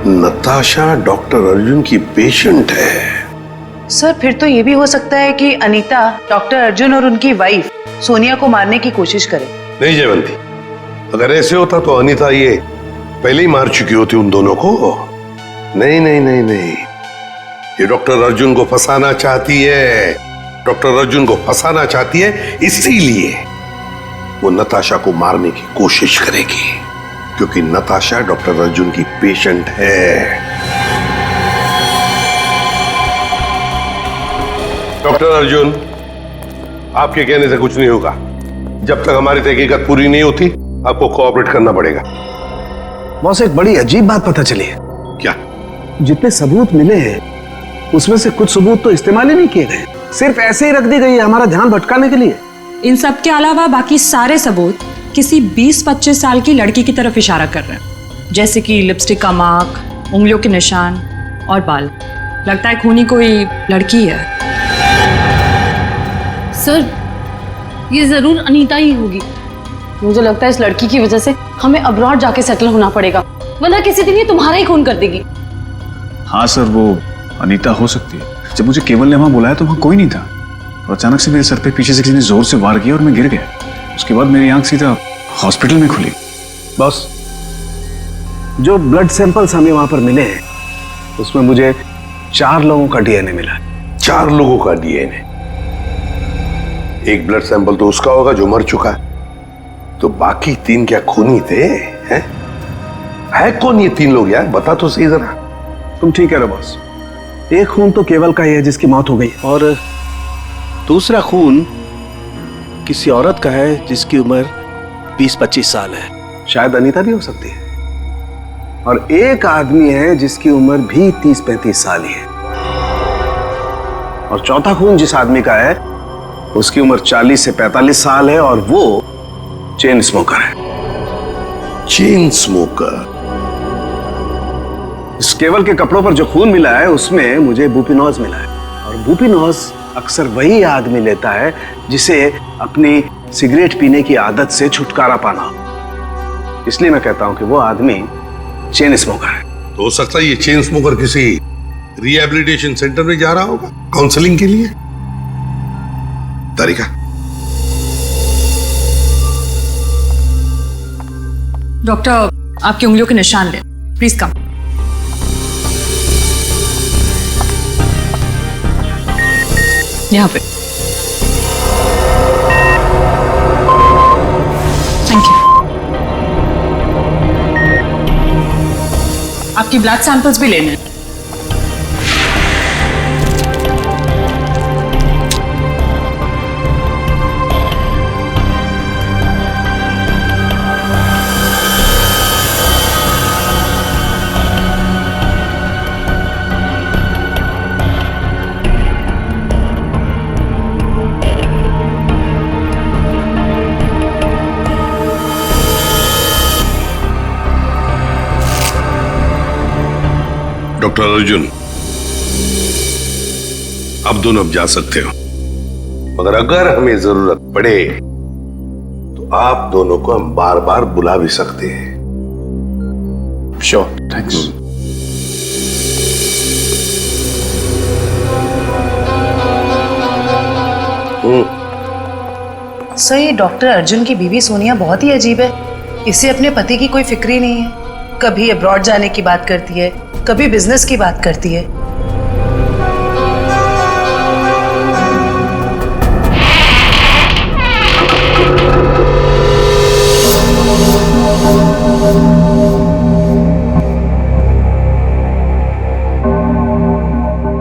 नताशा डॉक्टर अर्जुन की पेशेंट है। सर फिर तो ये भी हो सकता है कि अनीता डॉक्टर अर्जुन और उनकी वाइफ सोनिया को मारने की कोशिश करे। नहीं जयवंती, अगर ऐसे होता तो अनीता ये पहले ही मार चुकी होती उन दोनों को। नहीं नहीं नहीं नहीं, ये डॉक्टर अर्जुन को फंसाना चाहती है। डॉक्टर अर्जुन को फंसाना चाहती है, इसीलिए वो नताशा को मारने की कोशिश करेगी, क्योंकि नताशा डॉक्टर अर्जुन की पेशेंट है। डॉक्टर अर्जुन, आपके कहने से कुछ नहीं होगा। जब तक हमारी तहकीकात पूरी नहीं होती, आपको कोऑपरेट करना पड़ेगा। बॉस, एक बड़ी अजीब बात पता चली है। क्या? जितने सबूत मिले हैं उसमें से कुछ सबूत तो इस्तेमाल ही नहीं किए गए, सिर्फ ऐसे ही रख दी गई है हमारा ध्यान भटकाने के लिए। इन सब के अलावा बाकी सारे सबूत किसी 20-25 साल की लड़की की तरफ इशारा कर रहे हैं, जैसे कि लिपस्टिक का मार्क, उंगलियों के निशान और बाल। लगता है खूनी कोई लड़की है। सर, ये जरूर अनीता ही होगी। मुझे लगता है इस लड़की की वजह से हमें अब्रॉड जाके सेटल होना पड़ेगा, वरना किसी दिन ये तुम्हारा ही खून कर देगी। हाँ सर, वो अनीता हो सकती है। जब मुझे केवल ने वहां बुलाया तो वहां कोई नहीं था, और अचानक से मेरे सर पे पीछे से किसी ने जोर से वार किया और मैं गिर गया। उसके बाद मेरी आंख सीधा हॉस्पिटल में खुली। बॉस, जो ब्लड सैंपल्स हमें वहां पर मिले हैं उसमें मुझे 4 लोगों का डीएनए मिला। 4 लोगों का डीएनए? एक ब्लड सैंपल तो उसका होगा जो मर चुका है, तो बाकी 3 क्या खूनी थे? हैं? है कौन ये 3 लोग यार, बता तो सही जरा। तुम ठीक कह रहे हो बॉस, एक खून तो केवल का ही है जिसकी मौत हो गई, और दूसरा खून किसी औरत का है जिसकी उम्र 20-25 साल है। शायद अनीता भी हो सकती है। और एक आदमी है जिसकी उम्र भी 30-35 साल ही है। और चौथा खून जिस आदमी का है उसकी उम्र 40 से 45 साल है, और वो चेन स्मोकर है। Chain smoker? इस केवल के कपड़ों पर जो खून मिला है उसमें मुझे बुपिनोज मिला है, और बुपिनोज अक्सर वही आदमी लेता है जिसे अपनी सिगरेट पीने की आदत से छुटकारा पाना हो। इसलिए मैं कहता हूं कि वो आदमी चेन स्मोकर है। तो हो सकता है ये चेन स्मोकर किसी रिहैबिलिटेशन सेंटर में जा रहा होगा काउंसलिंग के लिए। तारिका, डॉक्टर, आपकी उंगलियों के निशान ले, प्लीज कम। यहाँ पे। Thank you. आपकी ब्लड सैंपल्स भी लेने हैं। डॉक्टर अर्जुन, अब दोनों अब जा सकते हो, मगर अगर हमें जरूरत पड़े तो आप दोनों को हम बार बार बुला भी सकते हैं। Sure, thanks. सर, ये डॉक्टर अर्जुन की बीवी सोनिया बहुत ही अजीब है। इसे अपने पति की कोई फिक्र ही नहीं है। कभी अब्रॉड जाने की बात करती है, कभी बिजनेस की बात करती है।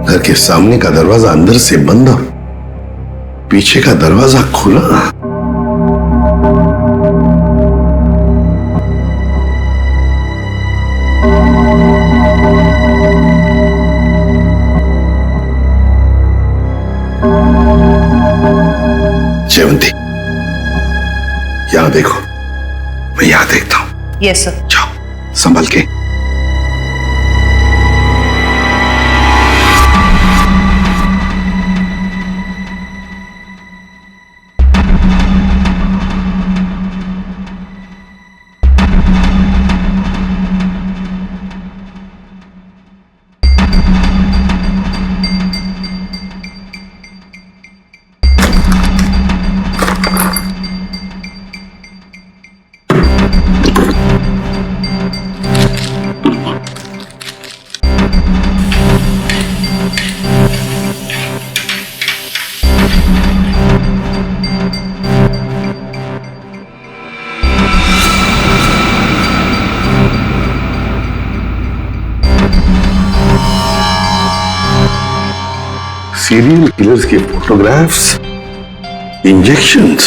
घर के सामने का दरवाजा अंदर से बंद और पीछे का दरवाजा खुला। जयवंती, यहां देखो, मैं यहां देखता हूं। Yes sir. जाओ, संभल के। सीरियल किलर्स के फोटोग्राफ्स, इंजेक्शंस,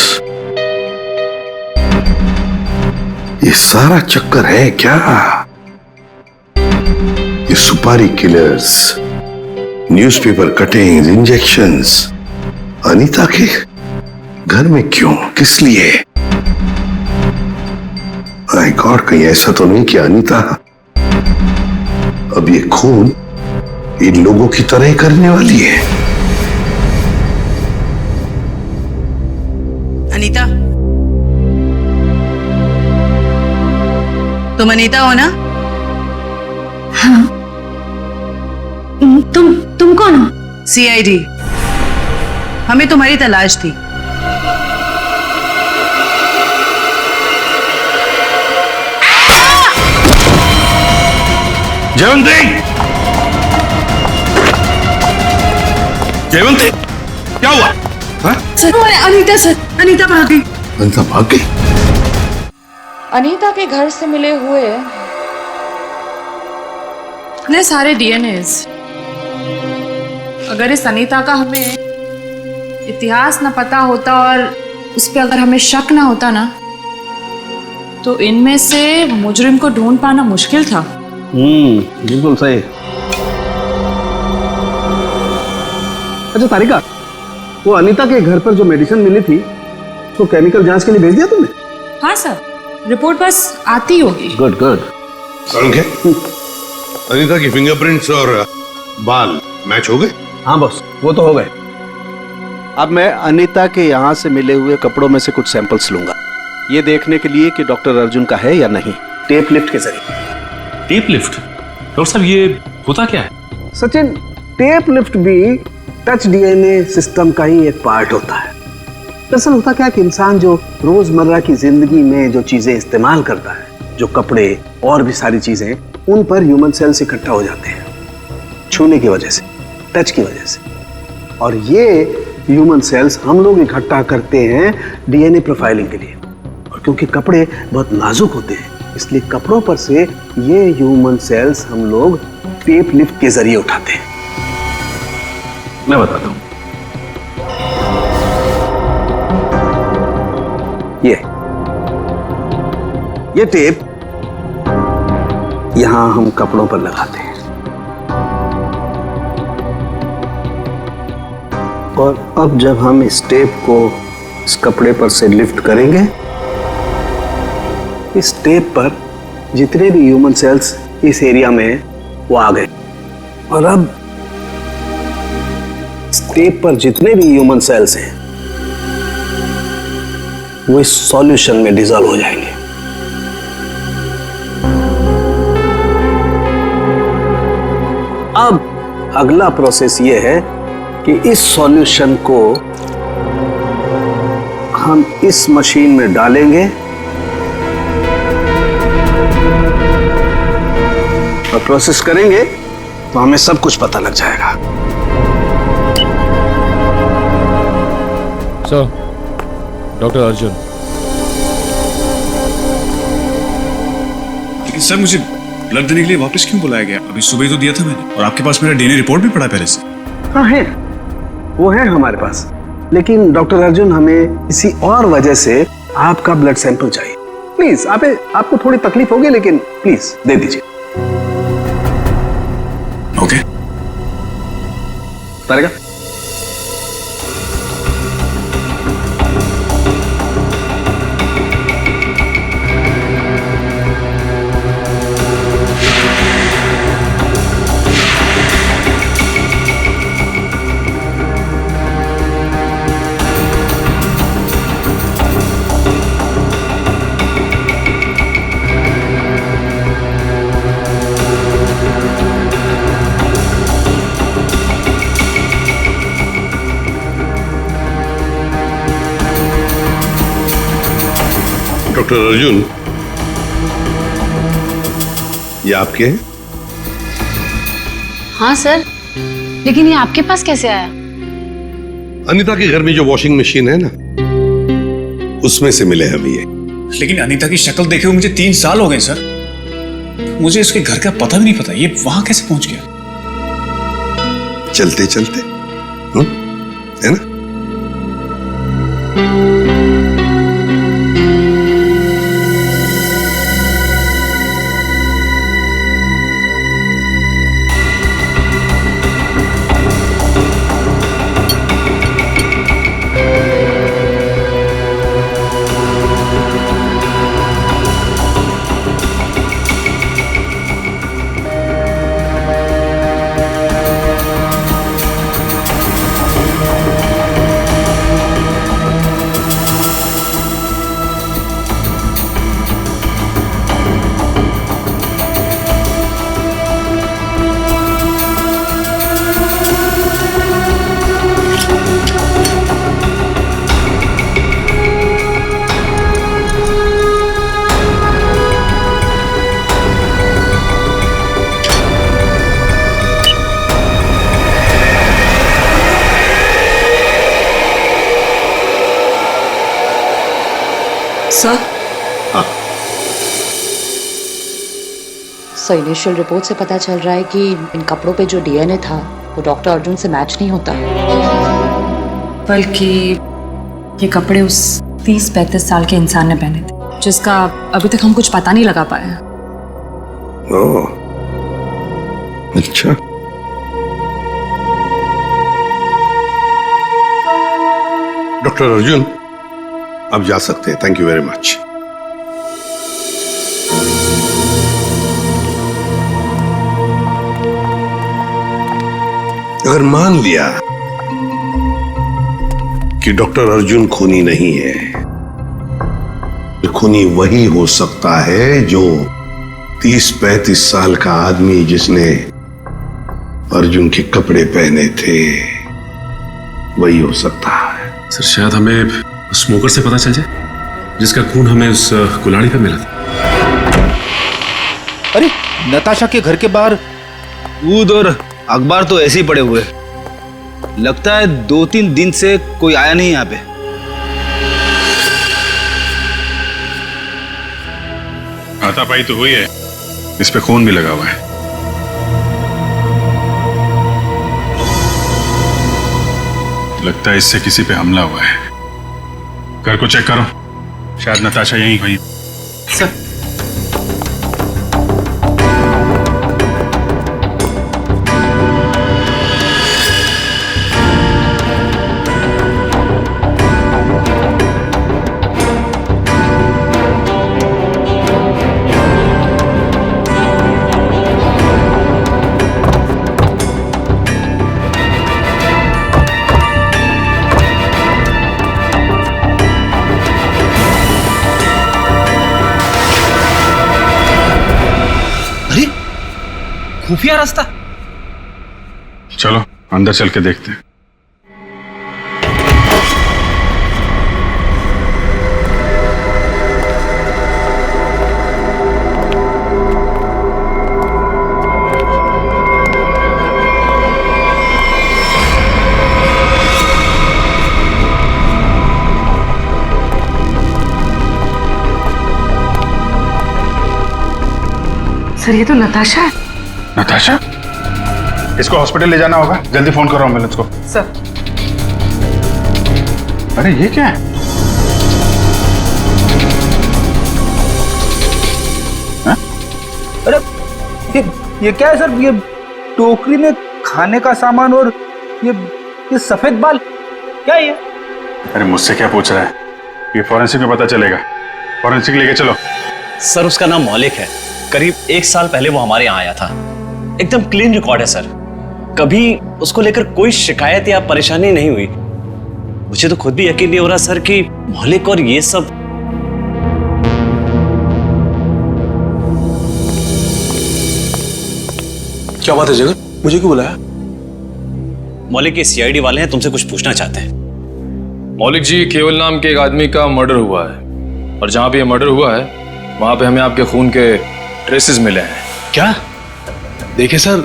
ये सारा चक्कर है क्या? ये सुपारी killers, newspaper cuttings, injections Anita के घर में क्यों, किस लिए? माय गॉड, कहीं ऐसा तो नहीं कि अनीता अब ये खून इन लोगों की तरह ही करने वाली है? अनीता, तुम अनीता हो ना? हाँ। तुम कौन हो? सीआईडी, हमें तुम्हारी तलाश थी। जयवंती, जयवंती, क्या हुआ? सर, अनीता भाग गई। अनीता भाग गई? अनीता के घर से मिले हुए इतने सारे डीएनएज, अगर इस अनीता का हमें इतिहास न पता होता और उस पर अगर हमें शक ना होता ना, तो इनमें से मुजरिम को ढूंढ पाना मुश्किल था। बिल्कुल सही। अच्छा तारिका, वो अनीता के घर पर जो मेडिसिन मिली थी तो केमिकल जांच के लिए भेज दिया तुमने? हाँ सर, रिपोर्ट बस आती होगी। Good good. अनीता की फिंगरप्रिंट्स और बाल मैच हो गए? हाँ बॉस, वो तो हो गए। अब मैं अनीता के यहाँ से मिले हुए कपड़ों में से कुछ सैंपल्स लूंगा, ये देखने के लिए कि डॉक्टर अर्जुन का है या नहीं, टेप लिफ्ट के जरिए। Tape lift? डॉक्टर साहब, ये होता क्या है? सचिन, टेप लिफ्ट भी टच डीएनए सिस्टम का ही एक पार्ट होता है। दरअसल होता क्या कि इंसान जो रोजमर्रा की जिंदगी में जो चीजें इस्तेमाल करता है, जो कपड़े और भी सारी चीजें, उन पर ह्यूमन सेल्स इकट्ठा हो जाते हैं छूने की वजह से, टच की वजह से। और ये ह्यूमन सेल्स हम लोग इकट्ठा करते हैं डीएनए प्रोफाइलिंग के लिए। और क्योंकि कपड़े बहुत नाजुक होते हैं, इसलिए कपड़ों पर से ये ह्यूमन सेल्स हम लोग टेप लिफ्ट के जरिए उठाते हैं। मैं बताता हूं, ये टेप यहां हम कपड़ों पर लगाते हैं और अब जब हम इस टेप को इस कपड़े पर से लिफ्ट करेंगे, इस टेप पर जितने भी ह्यूमन सेल्स इस एरिया में वो आ गए। और अब इस टेप पर जितने भी ह्यूमन सेल्स हैं वो इस सॉल्यूशन में डिसॉल्व हो जाएंगे। अब अगला प्रोसेस ये है कि इस सॉल्यूशन को हम इस मशीन में डालेंगे और प्रोसेस करेंगे तो हमें सब कुछ पता लग जाएगा। Sir, doctor Arjun. लेकिन सर, मुझे ब्लड देने के लिए वापस क्यों बुलाया गया? अभी सुबह तो दिया था मैंने, और आपके पास मेरा डीएनए रिपोर्ट भी पड़ा पहले से। हाँ है, वो है हमारे पास, लेकिन डॉक्टर अर्जुन हमें किसी और वजह से आपका ब्लड सैंपल चाहिए। प्लीज, आपको थोड़ी तकलीफ होगी, लेकिन प्लीज दे दीजिए। ओके। तारिका, डॉक्टर अर्जुन, ये आपके हैं? हाँ सर, लेकिन ये आपके पास कैसे आया? अनीता के घर में जो वॉशिंग मशीन है ना, उसमें से मिले हमें ये। लेकिन अनीता की शक्ल देखे हुए मुझे 3 साल हो गए सर। मुझे इसके घर का पता भी नहीं पता, ये वहां कैसे पहुंच गया? चलते चलते है ना? सर सर इनिशियल रिपोर्ट से पता चल रहा है कि इन कपड़ों पे जो डीएनए था वो डॉक्टर अर्जुन से मैच नहीं होता, बल्कि ये कपड़े उस 30-35 साल के इंसान ने पहने थे जिसका अभी तक हम कुछ पता नहीं लगा पाए। ओह, अच्छा। डॉक्टर अर्जुन, आप जा सकते हैं। Thank you very much. अगर मान लिया कि डॉक्टर अर्जुन खूनी नहीं है, तो खूनी वही हो सकता है जो 30-35 साल का आदमी जिसने अर्जुन के कपड़े पहने थे, वही हो सकता है। सर शायद हमें स्मोकर से पता चल जाए जिसका खून हमें उस कुल्हाड़ी पे मिला था। अरे नताशा के घर के बाहर दूध और अखबार तो ऐसे ही पड़े हुए, लगता है 2-3 दिन से कोई आया नहीं यहाँ पे। हाथापाई तो हुई है, इस पे खून भी लगा हुआ है। लगता है इससे किसी पे हमला हुआ है। घर को चेक करो, शायद नताशा यहीं हुई। सर खुफिया रास्ता। चलो अंदर चल के देखते हैं। सर ये तो नताशा है। नताशा, इसको हॉस्पिटल ले जाना होगा, जल्दी फोन करो एम्बुलेंस को। सर अरे ये क्या है? अरे ये क्या है सर? ये टोकरी में खाने का सामान और ये सफेद बाल क्या है ये? अरे मुझसे क्या पूछ रहा है? ये फॉरेंसिक में पता चलेगा। फॉरेंसिक लेके चलो। सर उसका नाम मौलिक है, करीब 1 साल पहले वो हमारे यहाँ आया था। एकदम क्लीन रिकॉर्ड है सर, कभी उसको लेकर कोई शिकायत या परेशानी नहीं हुई। मुझे तो खुद भी यकीन नहीं हो रहा सर कि मौलिक और ये सब। क्या बात है जगन, मुझे क्यों बुलाया? मौलिक के सीआईडी वाले हैं, तुमसे कुछ पूछना चाहते हैं। मौलिक जी, केवल नाम के एक आदमी का मर्डर हुआ है और जहां पे ये मर्डर हुआ है वहां पे हमें आपके खून के ट्रेसेस मिले हैं। क्या? देखिए सर,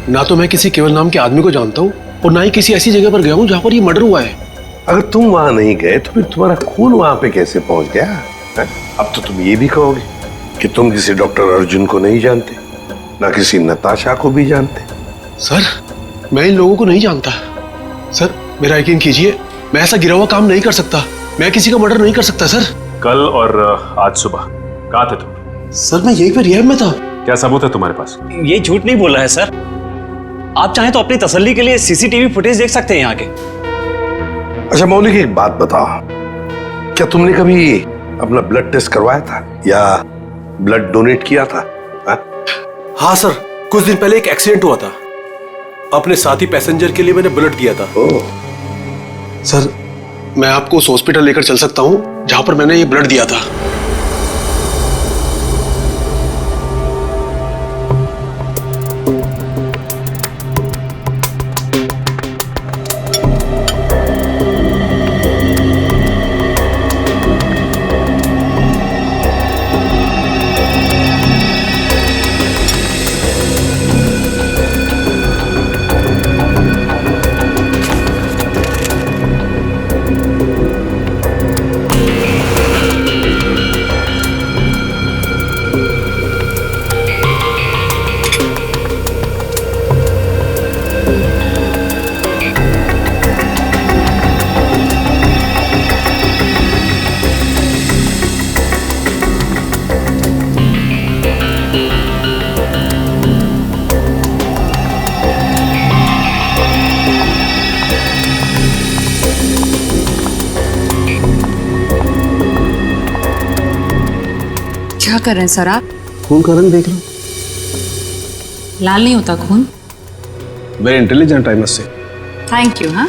ना तो मैं किसी केवल नाम के आदमी को जानता हूँ और ना ही किसी ऐसी जगह पर गया हूँ जहाँ पर ये मर्डर हुआ है। अगर तुम वहां नहीं गए तो फिर तुम्हारा खून वहां पे कैसे पहुंच गया है? अब तो तुम ये भी कहोगे कि तुम किसी डॉक्टर अर्जुन को नहीं जानते, ना किसी नताशा को भी जानते। सर मैं इन लोगों को नहीं जानता। सर मेरा यकीन कीजिए, मैं ऐसा गिरा हुआ काम नहीं कर सकता। मैं किसी का मर्डर नहीं कर सकता सर। कल और आज सुबह कहाँ थे तुम? सर मैं यहीं पे रिहैब में था। क्या सबूत है तुम्हारे पास? ये झूठ नहीं बोल रहा है सर। आप चाहें तो अपनी तसल्ली के लिए सीसीटीवी फुटेज देख सकते हैं यहाँ के। अच्छा मौलिक, एक बात बताओ, क्या तुमने कभी अपना ब्लड टेस्ट करवाया था या ब्लड डोनेट किया था? हाँ सर, कुछ दिन पहले एक एक्सीडेंट हुआ था। अपने साथी पैसेंजर के लिए मैंने ब्लड किया था। सर मैं आपको उस हॉस्पिटल लेकर चल सकता हूँ जहां पर मैंने ये ब्लड दिया था। क्या कर रहे हैं सर आप? खून का रंग देख लो। लाल नहीं होता खून। Very intelligent, I must say. Thank you. हाँ,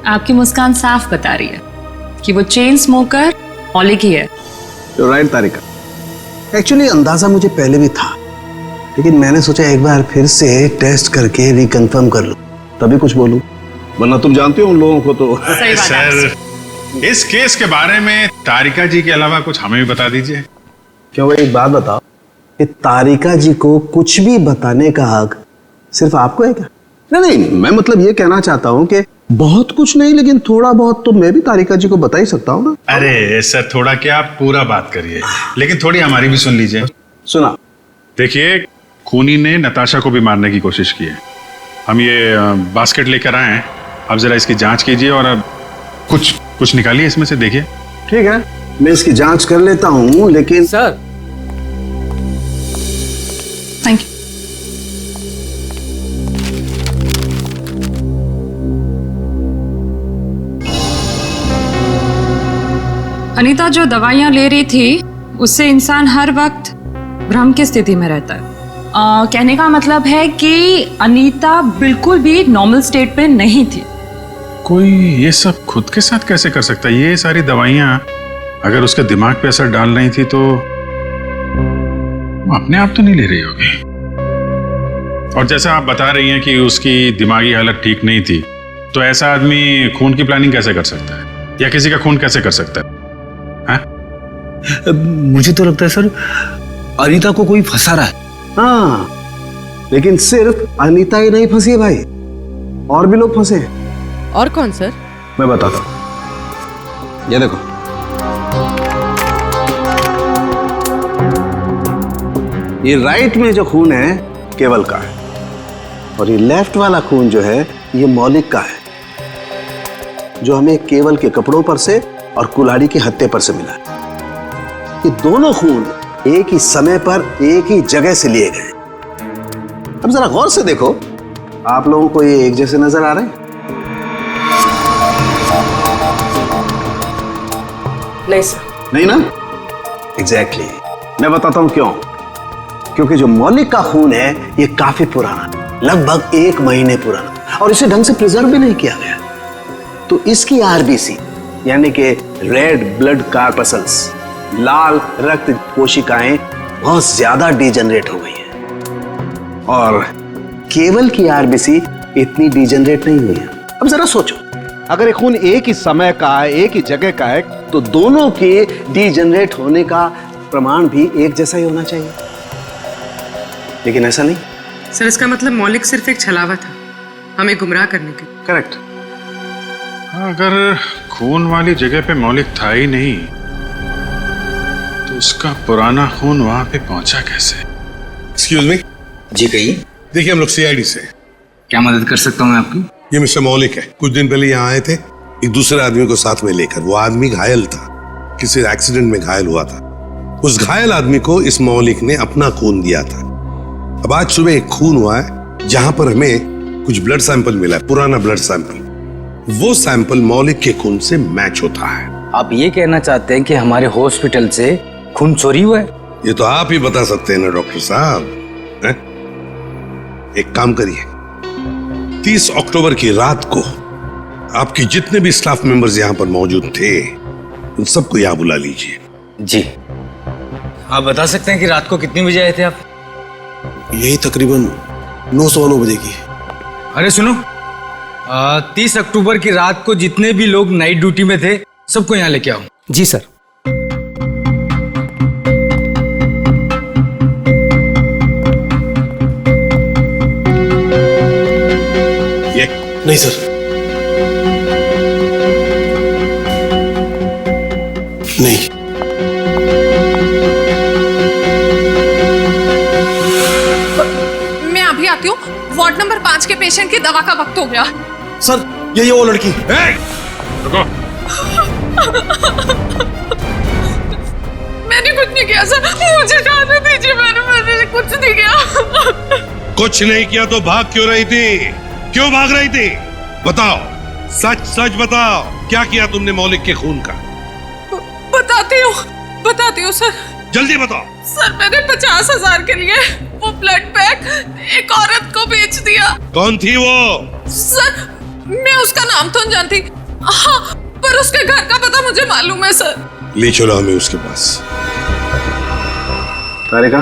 आपकी मुस्कान साफ बता रही है कि वो चेन स्मोकर मौलिक ही है। राइट तारिका, एक्चुअली अंदाजा मुझे पहले भी था, लेकिन मैंने सोचा एक बार फिर से टेस्ट करके रिकंफर्म कर लूं, तभी कुछ बोलूं, वरना तुम जानते हो उन लोगों को तो। सर, इस केस के बारे में तारिका जी के अलावा कुछ हमें भी बता दीजिए। क्यों भाई, एक बात बताओ कि तारिका जी को कुछ भी बताने का हक सिर्फ आपको है क्या? नहीं, मैं मतलब ये कहना चाहता हूँ कि बहुत कुछ नहीं, लेकिन थोड़ा बहुत तो मैं भी तारिका जी को बता ही सकता हूँ ना। अरे सर, थोड़ा क्या, पूरा बात करिए, लेकिन थोड़ी हमारी भी सुन लीजिए। सुना। देखिए, खूनी ने नताशा को भी मारने की कोशिश की है। हम ये बास्केट लेकर आए हैं, अब जरा इसकी जांच कीजिए और अब कुछ निकालिए इसमें से, देखिए। ठीक है, मैं इसकी जांच कर लेता हूँ, लेकिन सर। Thank you. अनीता जो दवाइयाँ ले रही थी उससे इंसान हर वक्त भ्रम की स्थिति में रहता है। कहने का मतलब है कि अनीता बिल्कुल भी नॉर्मल स्टेट पे नहीं थी। कोई ये सब खुद के साथ कैसे कर सकता है? ये सारी दवाइयाँ अगर उसके दिमाग पे असर डाल रही थी तो वो अपने आप तो नहीं ले रही होगी। और जैसा आप बता रही हैं कि उसकी दिमागी हालत ठीक नहीं थी, तो ऐसा आदमी खून की प्लानिंग कैसे कर सकता है या किसी का खून कैसे कर सकता है? मुझे तो लगता है सर अनीता को कोई फंसा रहा है। हाँ, लेकिन सिर्फ अनीता ही नहीं फंसी है भाई, और भी लोग फंसे हैं। और कौन सर? मैं बताता हूं, ये देखो। ये राइट में जो खून है केवल का है, और ये लेफ्ट वाला खून जो है ये मौलिक का है, जो हमें केवल के कपड़ों पर से और कुल्हाड़ी के हत्थे पर से मिला है। ये दोनों खून एक ही समय पर एक ही जगह से लिए गए। अब जरा गौर से देखो, आप लोगों को ये एक जैसे नजर आ रहे हैं? नहीं सर। नहीं ना? एग्जैक्टली। मैं बताता हूं क्यों। क्योंकि जो मौलिक का खून है ये काफी पुराना है, लगभग 1 महीने पुराना, और इसे ढंग से प्रिजर्व भी नहीं किया गया। तो इसकी आरबीसी यानी कि रेड ब्लड कार्पसल्स, लाल रक्त कोशिकाएं बहुत ज्यादा डिजेनरेट हो गई हैं, और केवल की आरबीसी इतनी डिजेनरेट नहीं हुई है। अब जरा सोचो, अगर ये खून एक ही समय का है, एक ही जगह का है, तो दोनों के डिजेनरेट होने का प्रमाण भी एक जैसा ही होना चाहिए, लेकिन ऐसा नहीं। सर इसका मतलब मौलिक सिर्फ एक छलावा था हमें गुमराह करने के। करेक्ट। अगर खून वाली जगह पे मौलिक था ही नहीं तो उसका पुराना खून वहां पे पहुंचा कैसे? Excuse me. जी कहिए। देखिए, हम लोग सीआईडी से। क्या मदद कर सकता हूँ मैं आपकी? ये मिस्टर मौलिक है। कुछ दिन पहले यहाँ आए थे एक दूसरे आदमी को साथ में लेकर। वो आदमी घायल था, किसी एक्सीडेंट में घायल हुआ था। उस घायल आदमी को इस मौलिक ने अपना खून दिया था। अब आज सुबह एक खून हुआ है जहां पर हमें कुछ ब्लड सैंपल मिला है, पुराना ब्लड सैंपल। वो सैंपल मौलिक के खून से मैच होता है। आप ये कहना चाहते हैं कि हमारे हॉस्पिटल से खून चोरी हुआ है? ये तो आप ही बता सकते हैं ना डॉक्टर साहब। एक काम करिए, 30 अक्टूबर की रात को आपके जितने भी स्टाफ मेंबर्स यहाँ पर मौजूद थे उन सबको यहाँ बुला लीजिए। जी। आप बता सकते हैं कि रात को कितने बजे आए थे आप? यही तकरीबन 9:15 बजे की। अरे सुनो, 30 अक्टूबर की रात को जितने भी लोग नाइट ड्यूटी में थे सबको यहाँ लेके आओ। जी सर। ये नहीं सर, नहीं। मैं अभी आती हूँ। वार्ड नंबर 5 के पेशेंट की दवा का वक्त हो गया। सर ये वो लड़की। रुको। मैंने कुछ नहीं किया सर, मुझे जाने दीजिए। मैंने कुछ नहीं किया। कुछ नहीं किया तो भाग क्यों रही थी? क्यों भाग रही थी? बताओ, सच सच बताओ, क्या किया तुमने मौलिक के खून का? बताती हूँ सर। जल्दी बताओ। सर मैंने 50,000 के लिए वो ब्लड पैक एक औरत को बेच दिया। कौन थी वो? सर मैं उसका नाम तो नहीं जानती, हाँ, पर उसके घर का पता मुझे मालूम है सर। ले चलो हमें उसके पास। तारिका,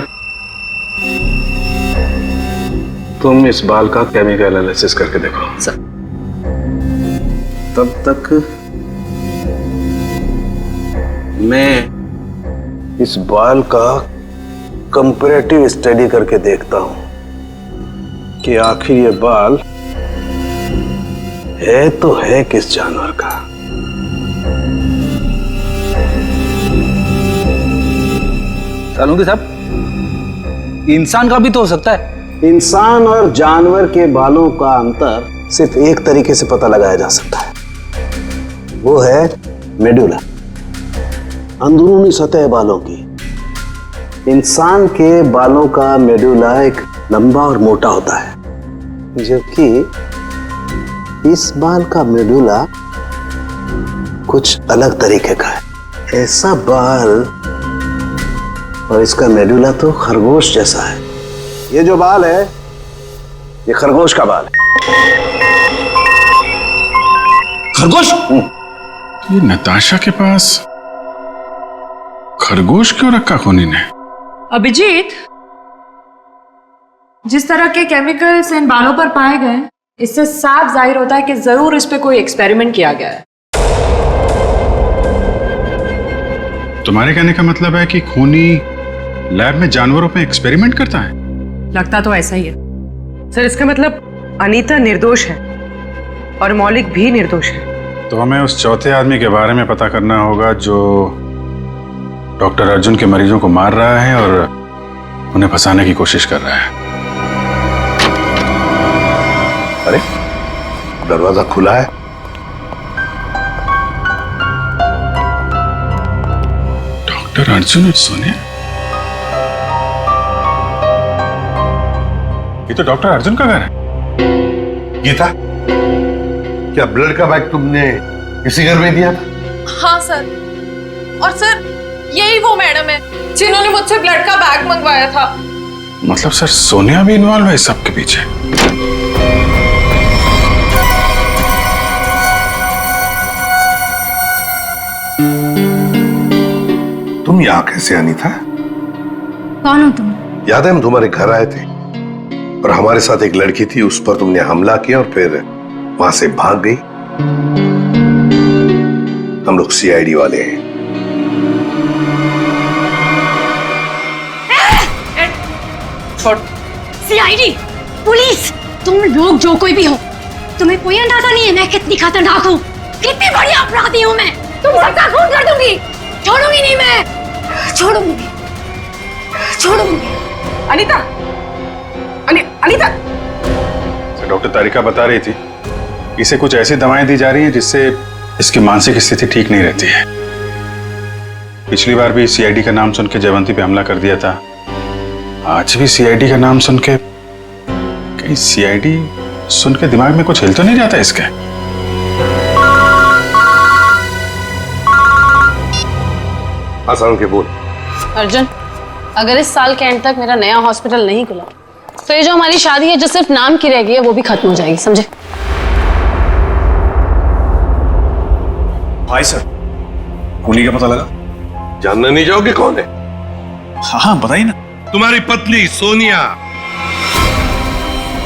तुम इस बाल का केमिकल एनालिसिस करके देखो। सर। तब तक मैं इस बाल का कंपैरेटिव स्टडी करके देखता हूं कि आखिर ये बाल है तो है किस जानवर का। सालुंगी साहब, इंसान का भी तो हो सकता है। इंसान और जानवर के बालों का अंतर सिर्फ एक तरीके से पता लगाया जा सकता है, वो है मेडुला, अंदरूनी सतह बालों की। इंसान के बालों का मेडुला एक लंबा और मोटा होता है, जबकि इस बाल का मेडुला कुछ अलग तरीके का है। ऐसा बाल और इसका मेडुला तो खरगोश जैसा है। ये जो बाल है ये खरगोश का बाल है। खरगोश? ये नताशा के पास खरगोश क्यों रखा खूनी ने? अभिजीत, जिस तरह के केमिकल्स इन बालों पर पाए गए, इससे साफ जाहिर होता है कि जरूर इस पे कोई एक्सपेरिमेंट किया गया है। तुम्हारे कहने का मतलब है कि खूनी लैब में जानवरों पे एक्सपेरिमेंट करता है? लगता तो ऐसा ही है सर। इसका मतलब अनीता निर्दोष है और मौलिक भी निर्दोष है। तो हमें उस चौथे आदमी के बारे में पता करना होगा जो डॉक्टर अर्जुन के मरीजों को मार रहा है और उन्हें फंसाने की कोशिश कर रहा है। अरे दरवाजा खुला है। डॉक्टर अर्जुन और सोनिया, ये तो डॉक्टर अर्जुन का घर है। गीता, क्या ब्लड का बैग तुमने इसी घर में दिया था? हाँ सर, और सर यही वो मैडम है जिन्होंने मुझसे ब्लड का बैग मंगवाया था। मतलब सर सोनिया भी इन्वॉल्व है इस सब के पीछे? तुम यहाँ कैसे आनी था? कौन हो तुम? याद है हम तुम्हारे घर आए थे और हमारे साथ एक लड़की थी, उस पर तुमने हमला किया और फिर वहां से भाग गई। हम लोग सीआईडी वाले हैं। सीआईडी, पुलिस, तुम लोग जो कोई भी हो, तुम्हें कोई अंदाजा नहीं है मैं कितनी खतरनाक हूँ, कितनी बड़ी अपराधी हूँ मैं। तुम सबका खून कर दूंगी, छोड़ूंगी नहीं मैं, छोड़ूंगी। अनीता, अनीता। डॉक्टर तारिका बता रही थी इसे कुछ ऐसी दवाएं दी जा रही हैं जिससे इसकी मानसिक स्थिति ठीक नहीं रहती है। पिछली बार भी सीआईडी का नाम सुन के जयवंती पे हमला कर दिया था, आज भी सीआईडी का नाम सुन के, कहीं सीआईडी सुन के दिमाग में कुछ हिल तो नहीं जाता इसके? आसान के बोल। अर्जुन, अगर इस साल के एंड तक मेरा नया हॉस्पिटल नहीं खुला तो ये जो हमारी शादी है जो सिर्फ नाम की रह गई है वो भी खत्म हो जाएगी, समझे? भाई सर, खूनी का पता लगा? जानना नहीं चाहोगे कौन है? हाँ बताइए ना। तुम्हारी पत्नी सोनिया।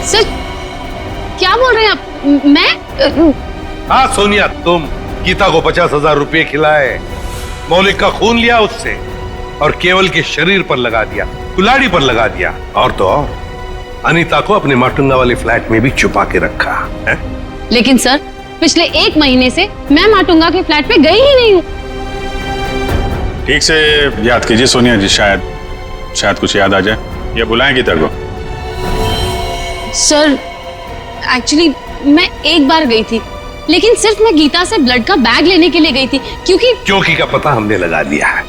सर क्या बोल रहे हैं आप? मैं? हाँ सोनिया, तुम गीता को 50,000 रुपए खिलाए, मौलिक का खून लिया उससे और केवल के शरीर पर लगा दिया, कुल्हाड़ी पर लगा दिया, और तो और अनीता को अपने माटुंगा वाले फ्लैट में भी छुपा के रखा है? लेकिन सर पिछले 1 महीने से मैं माटुंगा के फ्लैट पे गई ही नहीं हूँ। ठीक से याद कीजिए सोनिया जी, शायद कुछ याद आ जाए। या बुलाएं गीता को? सर एक्चुअली मैं एक बार गई थी, लेकिन सिर्फ मैं गीता से ब्लड का बैग लेने के लिए गई थी, क्योंकि का पता हमने लगा लिया है।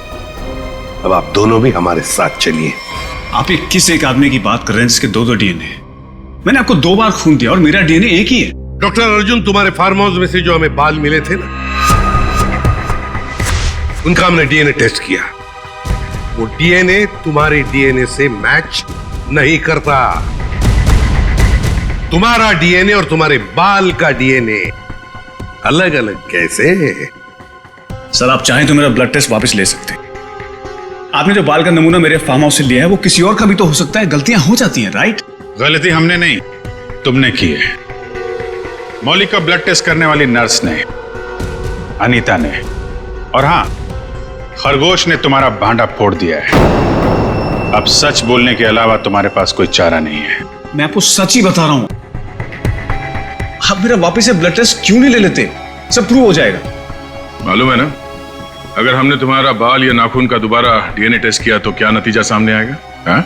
अब आप दोनों भी हमारे साथ चलिए। आप ये किस एक आदमी की बात कर रहे हैं जिसके 2 डीएनए? मैंने आपको 2 बार खून दिया और मेरा डीएनए एक ही है। डॉक्टर अर्जुन, तुम्हारे फार्म हाउस में से जो हमें बाल मिले थे ना, उनका हमने डीएनए टेस्ट किया। वो डीएनए तुम्हारे डीएनए से मैच नहीं करता। तुम्हारा डीएनए और तुम्हारे बाल का डीएनए अलग अलग कैसे? सर आप चाहें तो मेरा ब्लड टेस्ट वापस ले सकते हैं। आपने जो बाल का नमूना मेरे फार्म हाउस से लिया है वो किसी और का भी तो हो सकता है, गलतियां हो जाती हैं, राइट? गलती हमने नहीं, तुमने की है। मौलिक का ब्लड टेस्ट करने वाली नर्स ने, अनीता ने, और हाँ, खरगोश ने तुम्हारा भांडा फोड़ दिया है। अब सच बोलने के अलावा तुम्हारे पास कोई चारा नहीं है। मैं आपको सच ही बता रहा हूं। आप मेरा वापस से ब्लड टेस्ट क्यों नहीं ले लेते? सब प्रूव हो जाएगा। मालूम है ना, अगर हमने तुम्हारा बाल या नाखून का दोबारा डीएनए टेस्ट किया तो क्या नतीजा सामने आएगा? हाँ?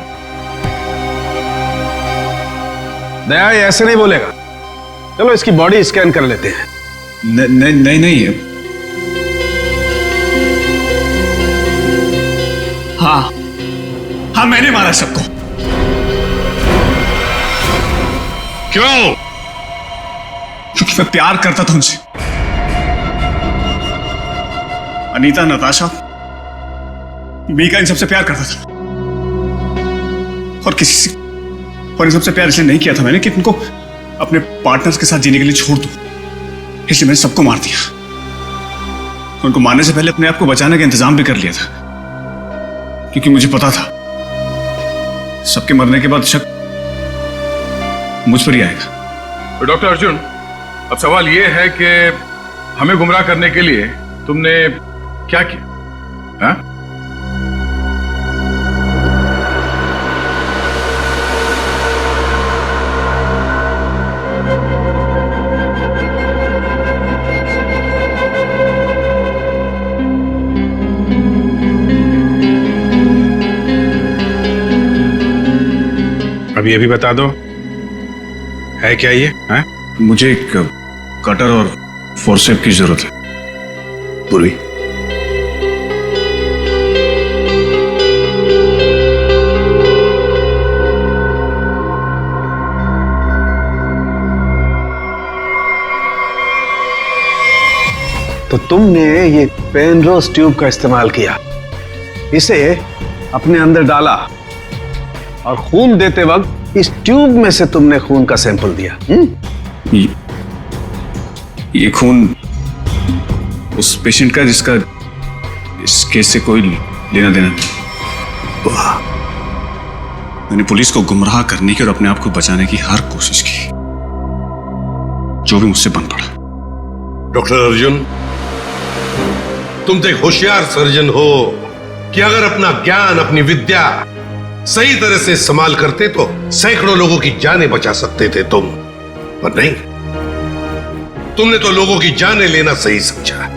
दया ये ऐसे नहीं बोलेगा। चलो इसकी बॉडी स्कैन कर लेते हैं। नहीं। हाँ मैंने मारा सबको। क्यों? क्योंकि मैं प्यार करता था उनसे। अनीता, नताशा, मीका, इन सबसे प्यार करता था और इन सबसे प्यार इसलिए नहीं किया था मैंने कि इनको अपने पार्टनर्स के साथ जीने के लिए छोड़ दूं, इसलिए मैंने सबको मार दिया। उनको मारने से पहले अपने आप को बचाने का इंतजाम भी कर लिया था, क्योंकि मुझे पता था सबके मरने के बाद शक मुझ पर ही आएगा। तो डॉक्टर अर्जुन, अब सवाल यह है कि हमें गुमराह करने के लिए तुमने क्या किया? हाँ? अब ये भी बता दो, है क्या ये? हाँ? मुझे एक कटर और फोर्सेप की जरूरत है। पूरी तो तुमने ये पेनरोज ट्यूब का इस्तेमाल किया, इसे अपने अंदर डाला और खून देते वक्त इस ट्यूब में से तुमने खून का सैंपल दिया। ये खून उस पेशेंट का जिसका इस केस से कोई लेना देना नहीं। मैंने पुलिस को गुमराह करने की और अपने आप को बचाने की हर कोशिश की, जो भी मुझसे बन पड़ा। डॉक्टर अर्जुन, तुम तो एक होशियार सर्जन हो कि अगर अपना ज्ञान, अपनी विद्या सही तरह से इस्तेमाल करते तो सैकड़ों लोगों की जानें बचा सकते थे तुम, पर नहीं, तुमने तो लोगों की जानें लेना सही समझा।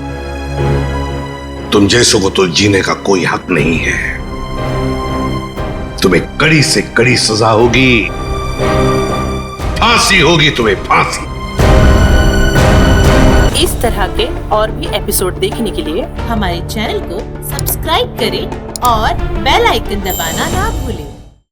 तुम जैसों को तो जीने का कोई हक नहीं है। तुम्हें कड़ी से कड़ी सजा होगी, फांसी होगी तुम्हें, फांसी। इस तरह के और भी एपिसोड देखने के लिए हमारे चैनल को सब्सक्राइब करें और बेल आइकन दबाना ना भूलें।